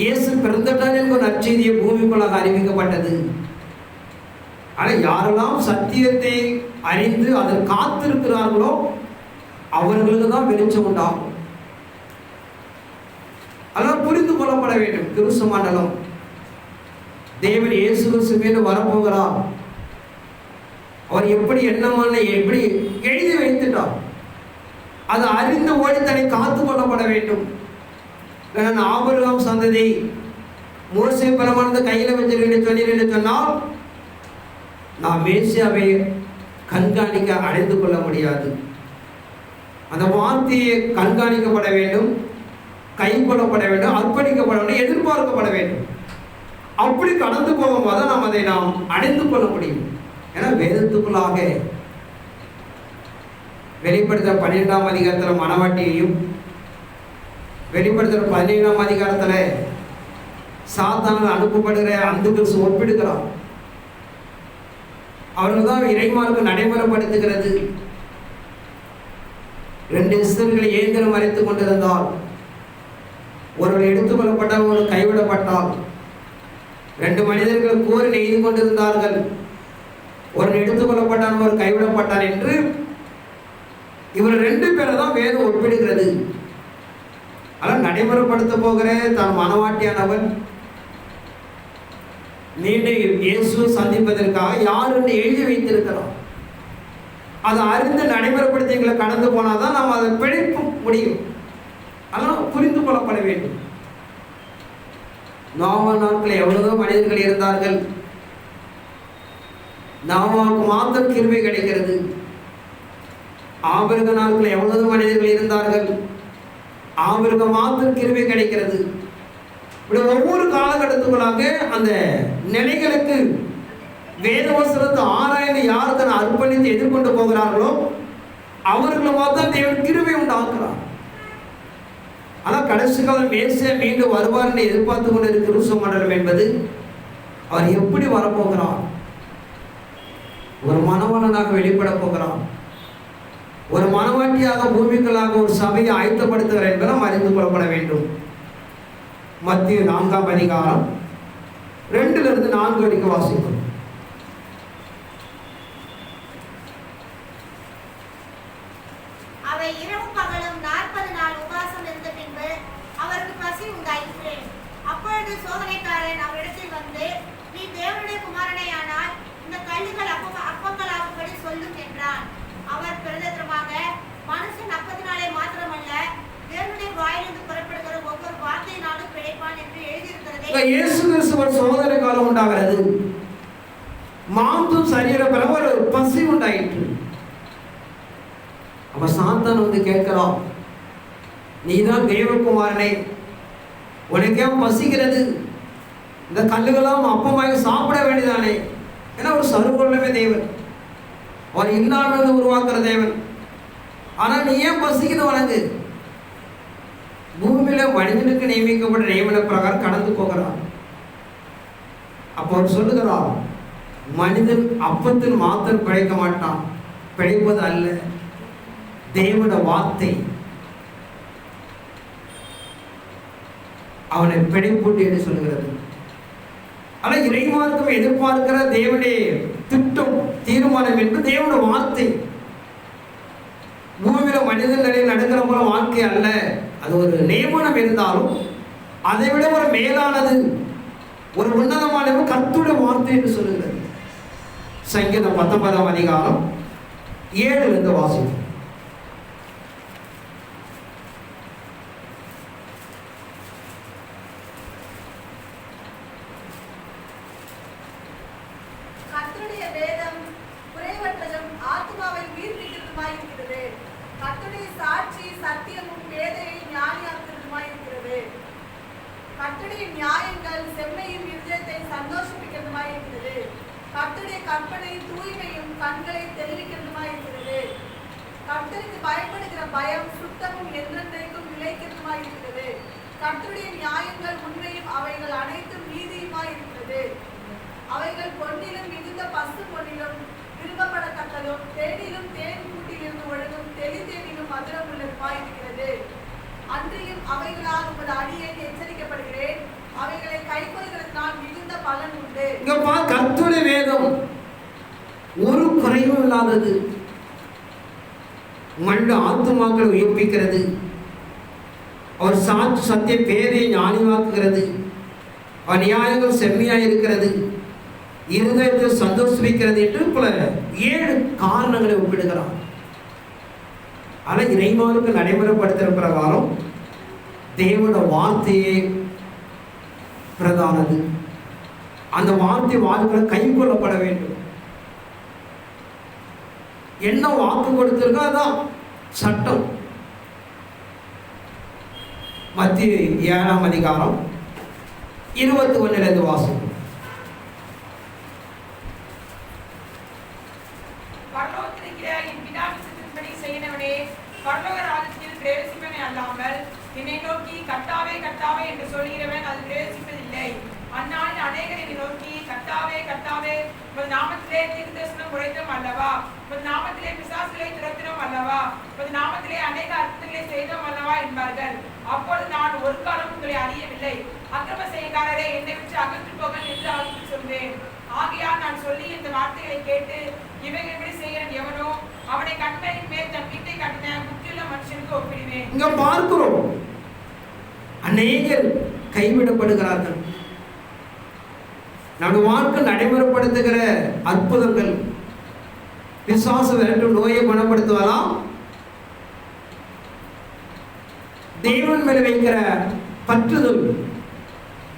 [SPEAKER 1] இயேசு பிறந்துட்டார் என்ற ஒரு நற்செய்தியை பூமிக்குள்ளாக அறிவிக்கப்பட்டது. ஆனால் யாரெல்லாம் சத்தியத்தை அறிந்து அதில் காத்திருக்கிறார்களோ அவர்களுக்கு தான் வெளிச்சம் உண்டாகும். அதனால் புரிந்து கொள்ளப்பட வேண்டும். கிறிஸ்து மண்டலம் தேவன் இயேசு கிறிஸ்து மீது வரப்போகிறார். அவர் எப்படி என்னமான எப்படி எழுதி வைத்துட்டார், அதை அறிந்து ஓடி தன்னை காத்து கொள்ளப்பட வேண்டும். ஆபிரகாம் சந்ததி மோசே பிரமாணத்தை கையில் வச்சிருக்கேன் சொன்னீர் சொன்னால் நான் மேசியாவை கண்காணிக்க அடைந்து கொள்ள முடியாது. அந்த வார்த்தையை கண்காணிக்கப்பட வேண்டும், கை கொள்ளப்பட வேண்டும், அர்ப்பணிக்கப்பட வேண்டும், எதிர்பார்க்கப்பட வேண்டும். அப்படி கடந்து போகும்போது நாம் அடைந்து கொள்ள முடியும். ஏன்னா வேதத்துக்குள்ளாக வெளிப்படுத்துற 12ஆம் அதிகாரத்தில் மனவாட்டியையும், வெளிப்படுத்துற 17ஆம் அதிகாரத்தில் சாத்தானால் அனுப்பப்படுகிற அந்த கிறிஸ்து ஒப்பிடுகிறார். அவர்கள் தான் இறைமார்க்கு நடைமுறைப்படுத்துகிறது. 2 இஸ்ரவேலை இயந்திரம் மறைத்துக் கொண்டிருந்தால், ஒருவர் எடுத்துக்கொள்ளப்பட்டால் ஒரு கைவிடப்பட்டால், 2 மனிதர்கள் கூறி நெய்து கொண்டிருந்தார்கள், ஒருவர் எடுத்துக்கொள்ளப்பட்டான் ஒரு கைவிடப்பட்டான் என்று இவர் 2 பேரை தான் வேதம் ஒப்பிடுகிறது. ஆனால் நடைமுறைப்படுத்த போகிற தான் மனவாட்டியானவன் மீண்டும் இயேசு சந்திப்பதற்காக யார் என்று எழுதி வைத்திருக்கிறோம். அதை அறிந்து நடைமுறைப்படுத்தி எங்களை கடந்து போனாதான் நாம் அதை பிழைக்க முடியும். அதெல்லாம் புரிந்து கொள்ளப்பட வேண்டும். நோவா நாட்களில் எவ்வளவோ மனிதர்கள் இருந்தார்கள். நோவாவுக்கு மாத்திரம் கிருபை கிடைக்கிறது. ஆபிரக நாட்களில் எவ்வளவு மனிதர்கள் இருந்தார்கள். ஆபிரக மாத்திரம் கிருபை கிடைக்கிறது. இப்படி ஒவ்வொரு காலகட்டத்துக்குள்ளாக அந்த நிலைகளுக்கு வேதவசனத்தை ஆராய்ந்து யார் தன்னை அர்ப்பணித்து எதிர்கொண்டு போகிறார்களோ அவர்களை மாத்திரம் தேவன் கிருபை உண்டாக்குறார். ஆனால் கடைசி காலம் மேசியா மீண்டும் வருவார் என்று எதிர்பார்த்து கொண்டு இருக்கிற கிறிஸ்து மண்டலம் என்பது அவர் எப்படி வரப்போகிறார்? ஒரு மணவாளனாக வெளிப்பட போகிறார். ஒரு மனவாட்டியாக பூமிக்குள்ளாக ஒரு சபையை ஆயத்தப்படுத்துகிறார் என்பதை நாம் அறிந்து கொள்ளப்பட வேண்டும். மத்திய 4ஆம் அதிகாரம் 2 - 4 வரைக்கும் வாசிக்கும்.
[SPEAKER 4] அவை இரவும் பகலும் 40 நாள் உபவாசம் இருந்த பின்பு அவருக்கு பசி உண்டாயிற்று. அப்பொழுது சோதனைக்காரன் அவரிடத்தில் வந்து, நீ தேவனுடைய குமாரனேயானால் இந்த கல்லுகள் அப்பங்களாகும்படி சொல்லும் என்றான். அவர் பிரதேசமாக, மனுஷன் அப்பத்தினாலே மாத்திரமல்ல தேவனுடைய வாயிலிருந்து புறப்படுகிற ஒவ்வொரு வார்த்தையினாலும் பிழைப்பான் என்று எழுதியிருக்கிறதே.
[SPEAKER 1] இயேசு கிறிஸ்துவர் சோதனை காலம் உண்டாகிறது. மாம்சம் சரீர பலம் ஒரு பசி உண்டாயிற்று. அப்ப சாத்தான் வந்து கேட்கிறான், நீதான் தேவகுமாரனை, உனக்கே பசிக்கிறது, இந்த கல்லுகளாம் அப்பமாக சாப்பிட வேண்டியதானே. ஏன்னா ஒரு சர்வவல்லமை தேவன், அவர் இல்லாமல் உருவாக்குற தேவன். ஆனா நீ ஏன் பசிக்குது? உனக்கு பூமியில மனிதனுக்கு நியமிக்கப்பட்ட நியமன பிரகாரம் கடந்து போகிறான். அப்போ அவர் சொல்லுகிறார், மனிதன் அப்பத்தில் மாத்திரம் பிழைக்க மாட்டான், பிழைப்பது அல்ல தேவனுடைய வார்த்தை அவனை பிழைப்பூட்டி என்று சொல்லுகிறது. ஆனால் இறைமார்க்கம் எதிர்பார்க்கிற தேவனுடைய திட்டம் தீர்மானம் என்று தேவனுடைய வார்த்தை. பூமியில மனிதன் நிலையில் நடக்கிற போல வாழ்க்கை அல்ல. அது ஒரு நியமனம் இருந்தாலும் அதை விட ஒரு மேலானது, ஒரு உன்னதமானது கர்த்தருடைய வார்த்தை என்று சொல்லுகிறது. சங்கீதம் 19ஆம் அதிகாரம் 7 வாசிக்கும்.
[SPEAKER 3] கர்த்தருடைய வேதம் குறைவற்றதும் ஆத்மாவை உயிர்ப்பிக்கிறதுமாயிருக்கிறது. கர்த்தருடைய சாட்சி சத்தியமும் பேதையை ஞானியாக்குறதுமாயிருக்கிறது. கர்த்தருடைய நியாயங்கள் செம்மையும் இருதயத்தை சந்தோஷிப்பிக்கிறதுமாயிருக்கிறது. கர்த்தருடைய கற்பனை தூய்மையும் கண்களை தெளிவிக்கிறதுமாயிருக்கிறது. கர்த்தருக்கு பயப்படுகிற பயம் சுத்தமும் என்றென்றைக்கும் நிலைக்கிறதுமாயிருக்கிறது. கர்த்தருடைய நியாயங்கள் உண்மையும் அவைகள் அனைத்தும் நீதியுமாயிருக்கிறது. அவைகள் பொன்னிலும் மிகுந்த பசு பொன்னிலும் விரும்பப்படத்தக்கதும் தேனிலும் தேன் கூட்டிலிருந்து ஒழுகும் தெளிதேனிலும் மதுரம் உள்ளதுமாயிருக்கிறது. அன்றியும் அவைகளால் உமது அடியேன் எச்சரிக்கப்படுகிறேன். அவைகளை கைக்கொள்கிறதுனால் மிகுந்த பலன் உண்டு.
[SPEAKER 1] கர்த்தருடைய வேதம் ஒரு குறைவும் இல்லாதது, மண்ட ஆத்துமாக்களை உயிர்ப்பிக்கிறது. அவர் சாட்சி சத்திய பேரை ஞானியாக்குகிறது. அவர் நியாயங்கள் செம்மையாயிருக்கிறது, இருதயத்தை சந்தோஷிக்கிறது என்று பல 7 காரணங்களை ஒப்பிடுகிறார். ஆனால் இறைமானுக்கு நடைமுறைப்படுத்துகிற பிரகாரம் தேவனோட வார்த்தையே பிரதானது. அந்த வார்த்தை வாழ்க்கை கை கொள்ளப்பட வேண்டும். என்ன வாக்கு கொடுத்திருக்கோ அதான் சட்டம். மத்திய 7ஆம் அதிகாரம் 21 வாசம்.
[SPEAKER 5] பரலோகத்திலிருக்கிற என் பிதாவின் சித்தத்தின்படி செய்கிறவனே, பரலோக ராஜ்யத்தில் பிரவேசிப்பவனே அல்லாமல் என்னை நோக்கி கர்த்தாவே கர்த்தாவே என்று சொல்கிறவன் அது பிரவேசிப்பதில்லை. அந்நாளில் அநேகர் என்னை நோக்கி கர்த்தாவே கர்த்தாவே, உமது நாமத்திலே தீர்க்கதரிசனம் உரைத்தோம் அல்லவா, உமது நாமத்திலே பிசாசுகளை துரத்தினோம் அல்லவா, உமது நாமத்திலே அநேக அற்புதங்களை செய்தோம் அல்லவா என்பார்கள். அப்பொழுது நான் ஒரு காலம் உங்களை அறியவில்லை, அக்கிரம செய்யக்காரரே என்னை விட்டு அகன்று போங்கள் என்று அவருக்கு சொல்வேன். ஆகையால் நான் சொல்லி இந்த வார்த்தைகளை கேட்டு இவைகளை செய்கிறன் எவனோ அவனை கண்மலையின் மேல் தன் வீட்டை கட்டின புத்தியுள்ள மனுஷனுக்கு ஒப்பிடுவேன்.
[SPEAKER 1] இங்க பார்க்கிறோம், அநேகர் கைவிடப்படுகிறார்கள். நம்முடைய வாழ்க்கை நடைமுறைப்படுத்துகிற அற்புதங்கள், பிசாசு விரட்டும் நோயை குணப்படுத்துவதாம், தேவன் மேல வைக்கிற பற்றுதல்,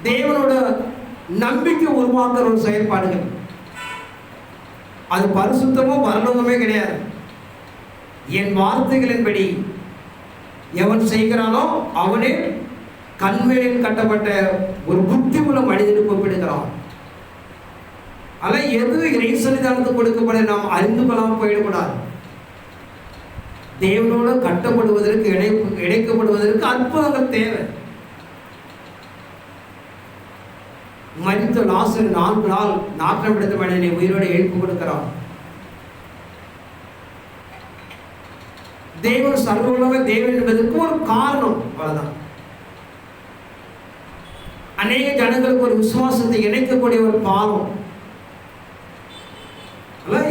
[SPEAKER 1] தேவனோட நம்பிக்கை உருவாக்குற ஒரு செயல்பாடுகள். அது பரிசுத்தமோ பரலோகமே கிடையாது. என் வார்த்தைகளின்படி எவன் செய்கிறானோ அவனே கண்மேலில் கட்டப்பட்ட ஒரு புத்தி உள்ள மனிதனுக்கு ஒப்பிடுகிறான். ஆனால் எது இறை சன்னிதானத்துக்கு கொடுக்கப்பட நாம் அறிந்து கொள்ளாமல் போயிடக்கூடாது. தேவனோடு கட்டப்படுவதற்கு இணைக்கப்படுவதற்கு அற்புதங்கள் தேவை. மரித்த லாசரு 4 நாள் நாற்றம் எடுத்த மனிதனை உயிரோடு எழுப்பு கொடுக்கிறான். தேவன் சர்வலோக தேவன் என்பதற்கு ஒரு காரணம். அவ்வளவுதான். அநேக ஜனங்களுக்கு ஒரு விசுவாசத்தை இணைக்கக்கூடிய ஒரு பாலம்.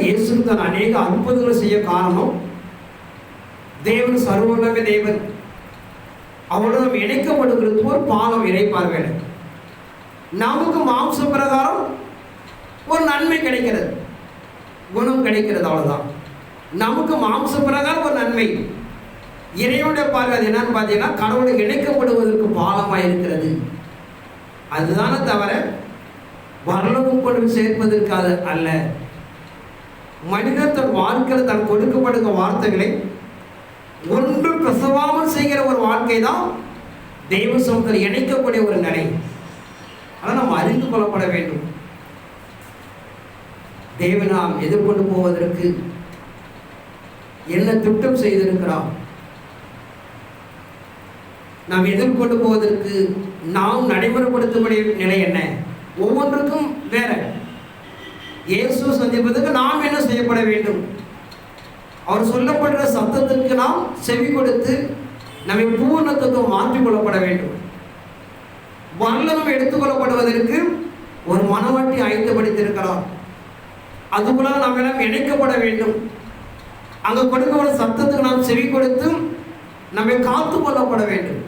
[SPEAKER 1] இயேசு தான் அநேக அற்புதங்களை செய்ய காரணம். தேவன் சர்வலோக தேவன், அவரோட இணைக்கப்படுகிறது ஒரு பாலம் இணைப்பார்கள். நமக்கு மாம்ச பிரகாரம் ஒரு நன்மை கிடைக்கிறது, குணம் கிடைக்கிறது, அவ்வளவுதான். நமக்கு மாம்ச பிரகாரம் ஒரு நன்மை. இறைவனுடைய பார்வை அது என்னன்னு பார்த்தீங்கன்னா கடவுளை இணைக்கப்படுவதற்கு பாலமாக இருக்கிறது. அதுதானே தவிர வரலவும் கொண்டு சேர்ப்பதற்கு அது அல்ல. மனிதன் தன் வாழ்க்கையில் தன் கொடுக்கப்படுகிற வார்த்தைகளை ஒன்று கசவாமல் செய்கிற ஒரு வாழ்க்கை தான் தெய்வ சமூகத்தில் இணைக்கக்கூடிய ஒரு நிலை. ஆனால் நம்ம அறிந்து கொள்ளப்பட வேண்டும். தேவ நாம் எதிர்கொண்டு போவதற்கு என்ன திட்டம் செய்திருக்கிறோம், நாம் எதிர்கொண்டு போவதற்கு நாம் நடைமுறைப்படுத்தக்கூடிய நிலை என்ன, ஒவ்வொன்றுக்கும் வேற. இயேசு சந்திப்பதற்கு நாம் என்ன செய்யப்பட வேண்டும், அவர் சொல்லப்படுற சத்தத்திற்கு நாம் செவி கொடுத்து நம்மை பூர்ணத்துவம் மாற்றிக்கொள்ளப்பட வேண்டும். வரலனம் எடுத்துக்கொள்ளப்படுவதற்கு ஒரு மனவாட்டி ஆயத்தப்படுத்தியிருக்கிறார். அதுபோல நாம் எல்லாம் இணைக்கப்பட வேண்டும். அங்கே கொடுக்கப்பட்ட சத்தத்துக்கு நாம் செவி கொடுத்து நம்மை காத்து கொள்ளப்பட வேண்டும்.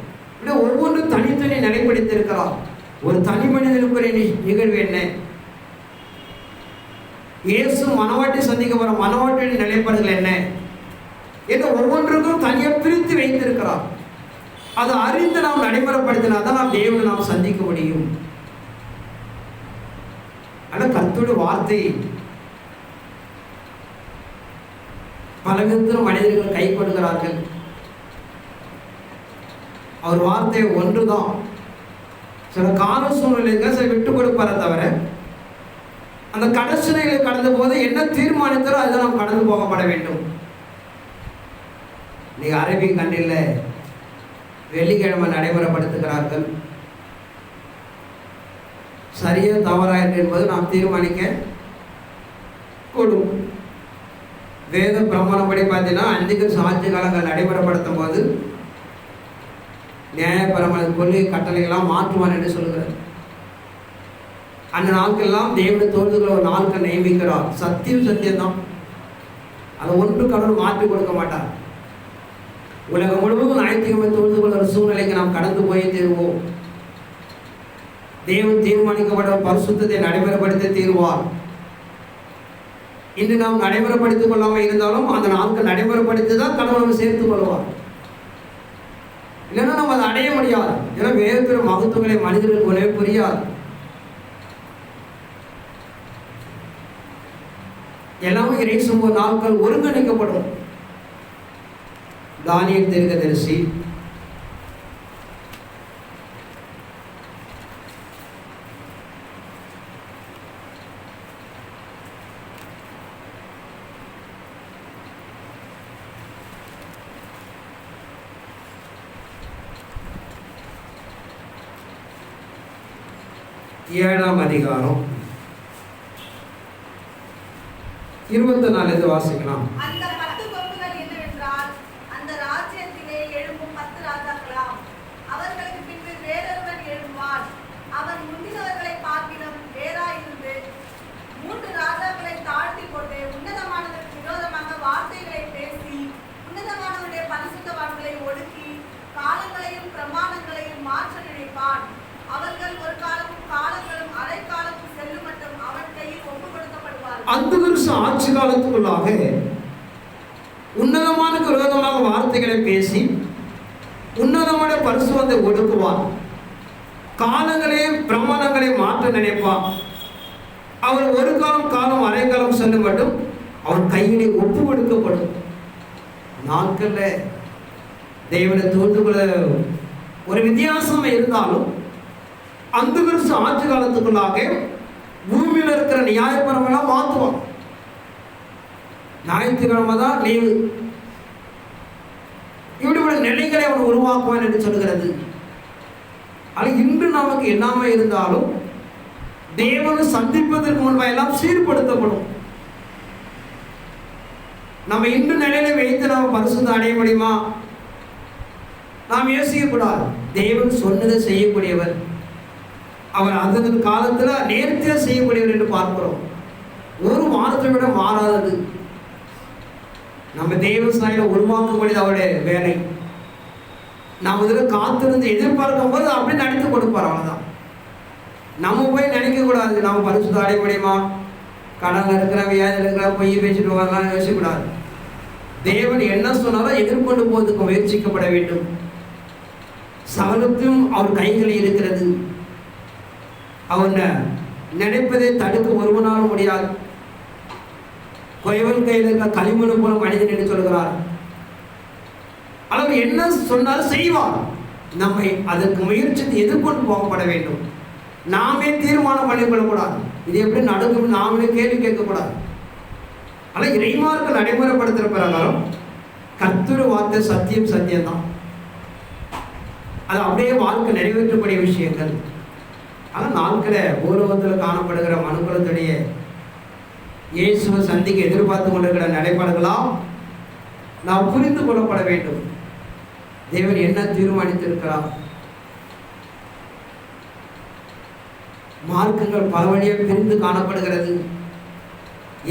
[SPEAKER 1] ஒவ்வொன்றும் தனித்தனி நிலைப்படுத்தியிருக்கிறார். ஒரு தனி மனிதனுக்குரிய நிகழ்வு என்ன, இயேசு மனவாட்டி சந்திக்க போற மனவாட்டியின் நிலைப்பாடுகள் என்ன என்று ஒவ்வொன்றுக்கும் தனியாக பிரித்து வைத்திருக்கிறார். அதை அறிந்து நாம் நடைமுறைப்படுத்தினாதான் நாம் தேவனை நாம் சந்திக்க முடியும். ஆனால் கர்த்தருடைய வார்த்தை பல விதத்திலும் மனிதர்கள் கைப்படுகிறார்கள். அவர் வார்த்தை ஒன்றுதான். சில கால சூழ்நிலைகள் சில விட்டு கொடுப்பார தவிர அந்த கடைசி நிலையை கடந்த போது என்ன தீர்மானித்தாரோ அதை நாம் கடந்து போகப்பட வேண்டும். நீங்க அரபிக் கண்ணில் வெள்ளிக்கிழமை நடைமுறைப்படுத்துகிறார்கள். சரியா தவறா என்பது நாம் தீர்மானிக்க கூடும். வேத பிரமாணப்படி பார்த்தீங்கன்னா அன்றைக்கு சாட்சி காலங்கள் நடைமுறைப்படுத்தும் போது நியாயபரமான கொள்கை கட்டளைகள்லாம் மாற்றுவான் என்று சொல்கிறார். அந்த நாட்கள்லாம் தேவனை தோல்விகளை ஒரு நாட்கள் நியமிக்கிறார். சத்தியம்தான். அதை ஒன்று கடவுள் மாற்றி கொடுக்க மாட்டார். உலகம் முழுவதும் ஞாயிற்றுக்கிழமை தொழுது கொள்கிற சூழ்நிலைக்கு நாம் கடந்து போய் தீர்வோம். தேவன் தீர்மானிக்கப்பட்ட பரிசுத்தத்தை நடைமுறைப்படுத்தி தீர்வார். இன்று நாம் நடைமுறைப்படுத்திக் கொள்ளாமல் இருந்தாலும் அந்த நாட்கள் நடைமுறைப்படுத்தி தான் கடவுளை சேர்த்துக் கொள்வார். இல்லைன்னா நம்ம அதை அடைய முடியாது. ஏன்னா வேறு மகத்துவங்களை மனிதர்களுக்கு ஒரே புரியாது. எல்லாமே இறைசும் நாட்கள் ஒருங்கிணைக்கப்படும். தானியேல் தீர்க்கதரிசி ஏழாம் அதிகாரம் 24 வாசிக்கலாம்.
[SPEAKER 3] அந்த 10 கொம்புகள் என்னவென்றால் அந்த ராஜ்யத்திலே எழும்பும் 10 ராஜாக்களாம். அவர்களுக்கு பின்பு வேறொருவன் எழும்புவான். அவன் முந்தினவர்களை பார்க்கிலும் வேறாயிருந்து 3 ராஜாக்களை தாழ்த்தி கொண்டு உன்னதமானதற்கு விரோதமாக வார்த்தைகளை பேசி உன்னதமானவருடைய பரிசுத்தவான்களை ஒடுக்கி காலங்களையும் பிரமாணங்களையும் மாற்ற நினைப்பான். அவர்கள் ஒரு காலமும் காலங்களும் அரை காலமும் செல்லும் மட்டும் அவன் கையில் ஒப்பு கொடுக்கப்படுவார்கள்.
[SPEAKER 1] அந்த வருஷம் ஆட்சி காலத்துக்குள்ளாக உன்னதமான விரோதமாக வார்த்தைகளை பேசி உன்னதமான பரிசுத்தத்தை ஒடுக்குவான். காலங்களையும் பிரமாணங்களையும் மாற்ற நினைப்பான். அவன் ஒரு காலம் அரை காலம் செல்லும் மட்டும் அவன் கையிலே ஒப்பு கொடுக்கப்படும். நாட்கள்ல தேவனை தோன்றுகிற ஒரு வித்தியாசம் இருந்தாலும் அந்த வருஷம் ஆட்சி காலத்துக்குள்ளாக பூமியில் இருக்கிற நியாயபரமெல்லாம் மாற்றுவான். ஞாயிற்றுக்கிழமை தான் லீவு. இப்படிப்பட்ட நிலைகளை அவன் உருவாக்குவான் என்று சொல்கிறது. ஆனால் இன்று நமக்கு எல்லாமே இருந்தாலும் தேவனை சந்திப்பதற்கு முன்பாக எல்லாம் சீர்படுத்தப்படும். நம்ம இன்று நிலையில வைத்து நாம் பரிசுத்தம் அடைய முடியுமா? நாம் யோசிக்க கூடாது. தேவன் சொன்னதை செய்யக்கூடியவர். அவர் அந்த காலத்துல நேர்த்தியா செய்யக்கூடியவர் என்று பார்க்கிறோம். ஒரு வாரத்தை விட மாறாதது. நம்ம தேவ சாயலை உருவாக்கக்கூடியது அவருடைய வேலை. நாம் இதில் காத்திருந்து எதிர்பார்க்கும் போது அப்படி நடித்து கொடுப்பார். அவ்வளவுதான். நம்ம போய் நினைக்க கூடாது நம்ம பரிசுத்தம் அடைய முடியுமா, கடனில் இருக்கிற வியாதியில் இருக்கிற பொய் பேசிட்டு வரலாம் யோசிக்கக்கூடாது. தேவன் என்ன சொன்னாலும் எதிர்கொண்டு போவதுக்கு முயற்சிக்கப்பட வேண்டும். சகலத்தையும் அவர் கைகளில் இருக்கிறது. அவர் நினைப்பதை தடுக்க ஒருவனாலும் முடியாது. கொயவன் கையில் இருக்கிற களிமண் போல மனிதன் என்று சொல்கிறார். அவர் என்ன சொன்னாலும் செய்வார். நம்மை அதற்கு முயற்சித்து எதிர்கொண்டு போகப்பட வேண்டும். நாமே தீர்மானம் பண்ணிக்கொள்ளக்கூடாது. இது எப்படி நடக்கும் நாமளே கேள்வி கேட்கக்கூடாது. ஆனால் இறைமார்க்கு நடைமுறைப்படுத்துகிற பிரகாரம் கர்த்தர் வார்த்தை சத்தியம் சத்தியம்தான். அது அப்படியே வாழ்க்கை நிறைவேற்றக்கூடிய விஷயங்கள். ஆனால் நாட்களில் பூலோகத்தில் காணப்படுகிற மனுக்குலத்துடைய இயேசுவை சந்திக்க எதிர்பார்த்து கொண்டிருக்கிற நடைபாடுகளாம் நாம் புரிந்து கொள்ளப்பட வேண்டும். தேவன் என்ன தீர்மானித்திருக்கிறார்? மார்க்கங்கள் பல வழியாக பிரிந்து காணப்படுகிறது.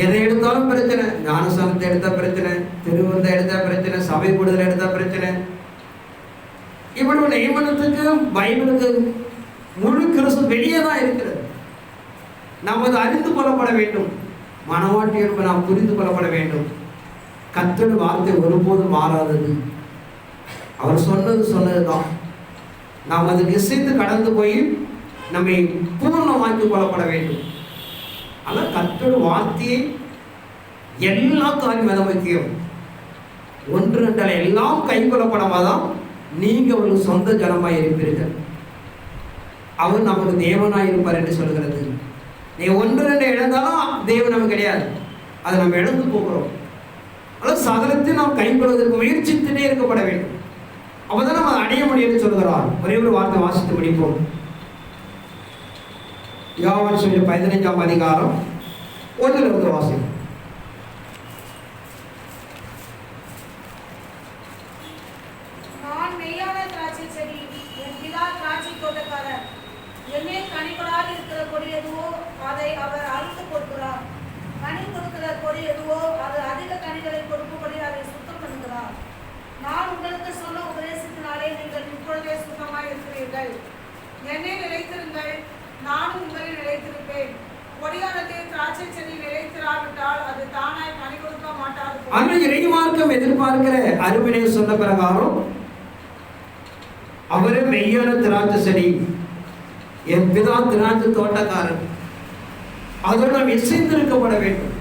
[SPEAKER 1] எதை எடுத்தாலும் பிரச்சனை. ஞானஸ்தானத்தை எடுத்தா பிரச்சனை, திருவந்தை எடுத்தா பிரச்சனை, சபை கூடுதல் எடுத்தா பிரச்சனை. இப்படி ஒரு நியமனத்துக்கு பைபிளுக்கு முழு கிறிஸ்து வெளியே தான் இருக்கிறது. நாம் அதை அறிந்து கொள்ளப்பட வேண்டும். மனவாட்டி என்பதை நாம் புரிந்து கொள்ளப்பட வேண்டும். கர்த்தருடைய வார்த்தை ஒருபோதும் மாறாதது. அவர் சொன்னதுதான். நாம் அதுக்கு இசைத்து கடந்து போய் நம்மை பூர்ணமாக்கிக் கொள்ளப்பட வேண்டும். ஆனால் கர்த்தருடைய வார்த்தையை எல்லா காரியம் மிக முக்கியம். ஒன்று ரெண்டரை எல்லாம் கை கொள்ளப்படாதான் நீங்க ஒரு சொந்த ஜனமாய் இருப்பீர்கள். அவர் நமக்கு தேவனாய் இருப்பார் என்று சொல்கிறது. நீ ஒன்று ரெண்டு இழந்தாலும் தேவன் நமக்கு கிடையாது. அதை நம்ம இழந்து போகிறோம். ஆனால் சகலத்தை நாம் கைக்கொள்வதற்கு முயற்சித்துட்டே இருக்கப்பட வேண்டும். அப்பதான் நம்ம அதை அடைய முடியும்னு சொல்கிறார். ஒரே ஒரு வார்த்தை வாசித்து முடிப்போம். யோவான் சொல்லி 15ஆம் அதிகாரம் 1 வாசிப்போம்.
[SPEAKER 2] நான் மெய்யான திராட்சை செடி, என் பிதா திராட்சை தோட்டக்காரர். என்னில் கனி கொடாது இருக்கிற கொடி எதுவோ அதை அவர் அறுத்து கொடுக்கிறார். கனி கொடுக்கிற கொடி எதுவோ அது அதிக கனிகளை கொடுக்கும்படி அதை சுத்தம் பண்ணுகிறார். நான் உங்களுக்கு சொன்ன உபதேசத்தினாலே நீங்கள் இப்பொழுதே சுத்தமாய் இருக்கிறீர்கள். என்னை நிலைத்திருங்கள், நானும் உங்களில் நிலைத்திருப்பேன். கொடியானது திராட்சை செடி நிலைத்திராவிட்டால் அது தானாய் கனி கொடுக்க மாட்டாது.
[SPEAKER 1] ஆனால் இறைமார்க்கம் எதிர்பார்க்கிற அருமையை சொன்ன பிரகாரம் அவரே மெய்யான திராட்சை செடி, என் பிதா திராட்சை தோட்டக்காரன். அதோடு நாம் இசைந்திருக்கப்பட வேண்டும்.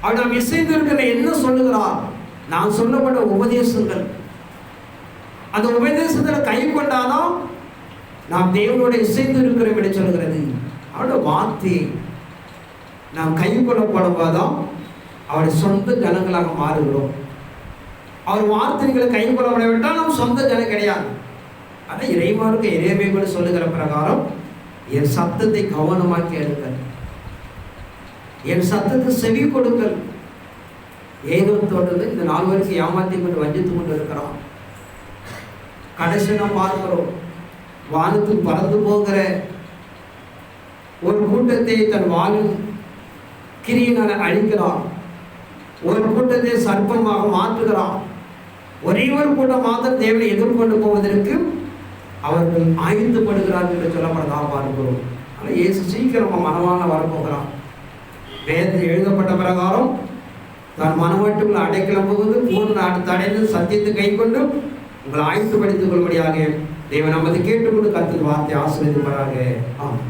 [SPEAKER 1] அவர் நாம் இசைந்திருக்கிற என்ன சொல்லுகிறார்? நான் சொல்லப்பட்ட உபதேசங்கள், அந்த உபதேசத்தில் கை கொண்டாதான் நாம் தேவனோட இசைந்து இருக்கிறோம் என்று சொல்கிறது. அவருடைய வார்த்தையை நாம் கை கொள்ளப்படுவதுதான் அவருடைய சொந்த ஜனங்களாக மாறுகிறோம். அவர் வார்த்தைகளை கை கொள்ளப்பட விட்டால் நாம் சொந்த ஜனம் கிடையாது. ஆனால் இறைமாருக்கு இறைமை கூட சொல்லுகிற பிரகாரம் என் சத்தத்தை கவனமாக்கி எடுங்கள், என் சத்தத்தை செவி கொடுங்கள். ஏதோ தோட்டத்தில் இந்த 4 வரைக்கும் ஏமாற்றி கொண்டு வஞ்சித்து கொண்டு இருக்கிறான். கடைசி நாம் பார்க்கிறோம், வானத்தில் பறந்து போகிற ஒரு கூட்டத்தை தன் வாளின் கிரியினால் அழிக்கிறான். ஒரு கூட்டத்தை சர்ப்பமாக மாற்றுகிறான். ஒரே ஒரு கூட்டம் மாத்திரம் தேவனை எதிர்கொண்டு போவதற்கு அவர்கள் ஆயுதப்படுகிறார்கள் என்று சொல்லப்படதான் பார்க்கிறோம். ஆனால் இயேசு சீக்கிரமா மனவாள வரப்போகிறான். வேதத்தில் எழுதப்பட்ட பிரகாரம் தான் மனவாட்டுக்குள்ள அடைக்கலம் போகுது, பூர்ண தடைந்து சத்தியத்தை கை கொண்டு உங்களை ஆயுதப்படுத்திக் கொள்ளும்படியாக தேவன் நமது கேட்டுக்கொண்டு கர்த்தர் வார்த்தை ஆசீர்வதிப்பாராக. ஆமாம்.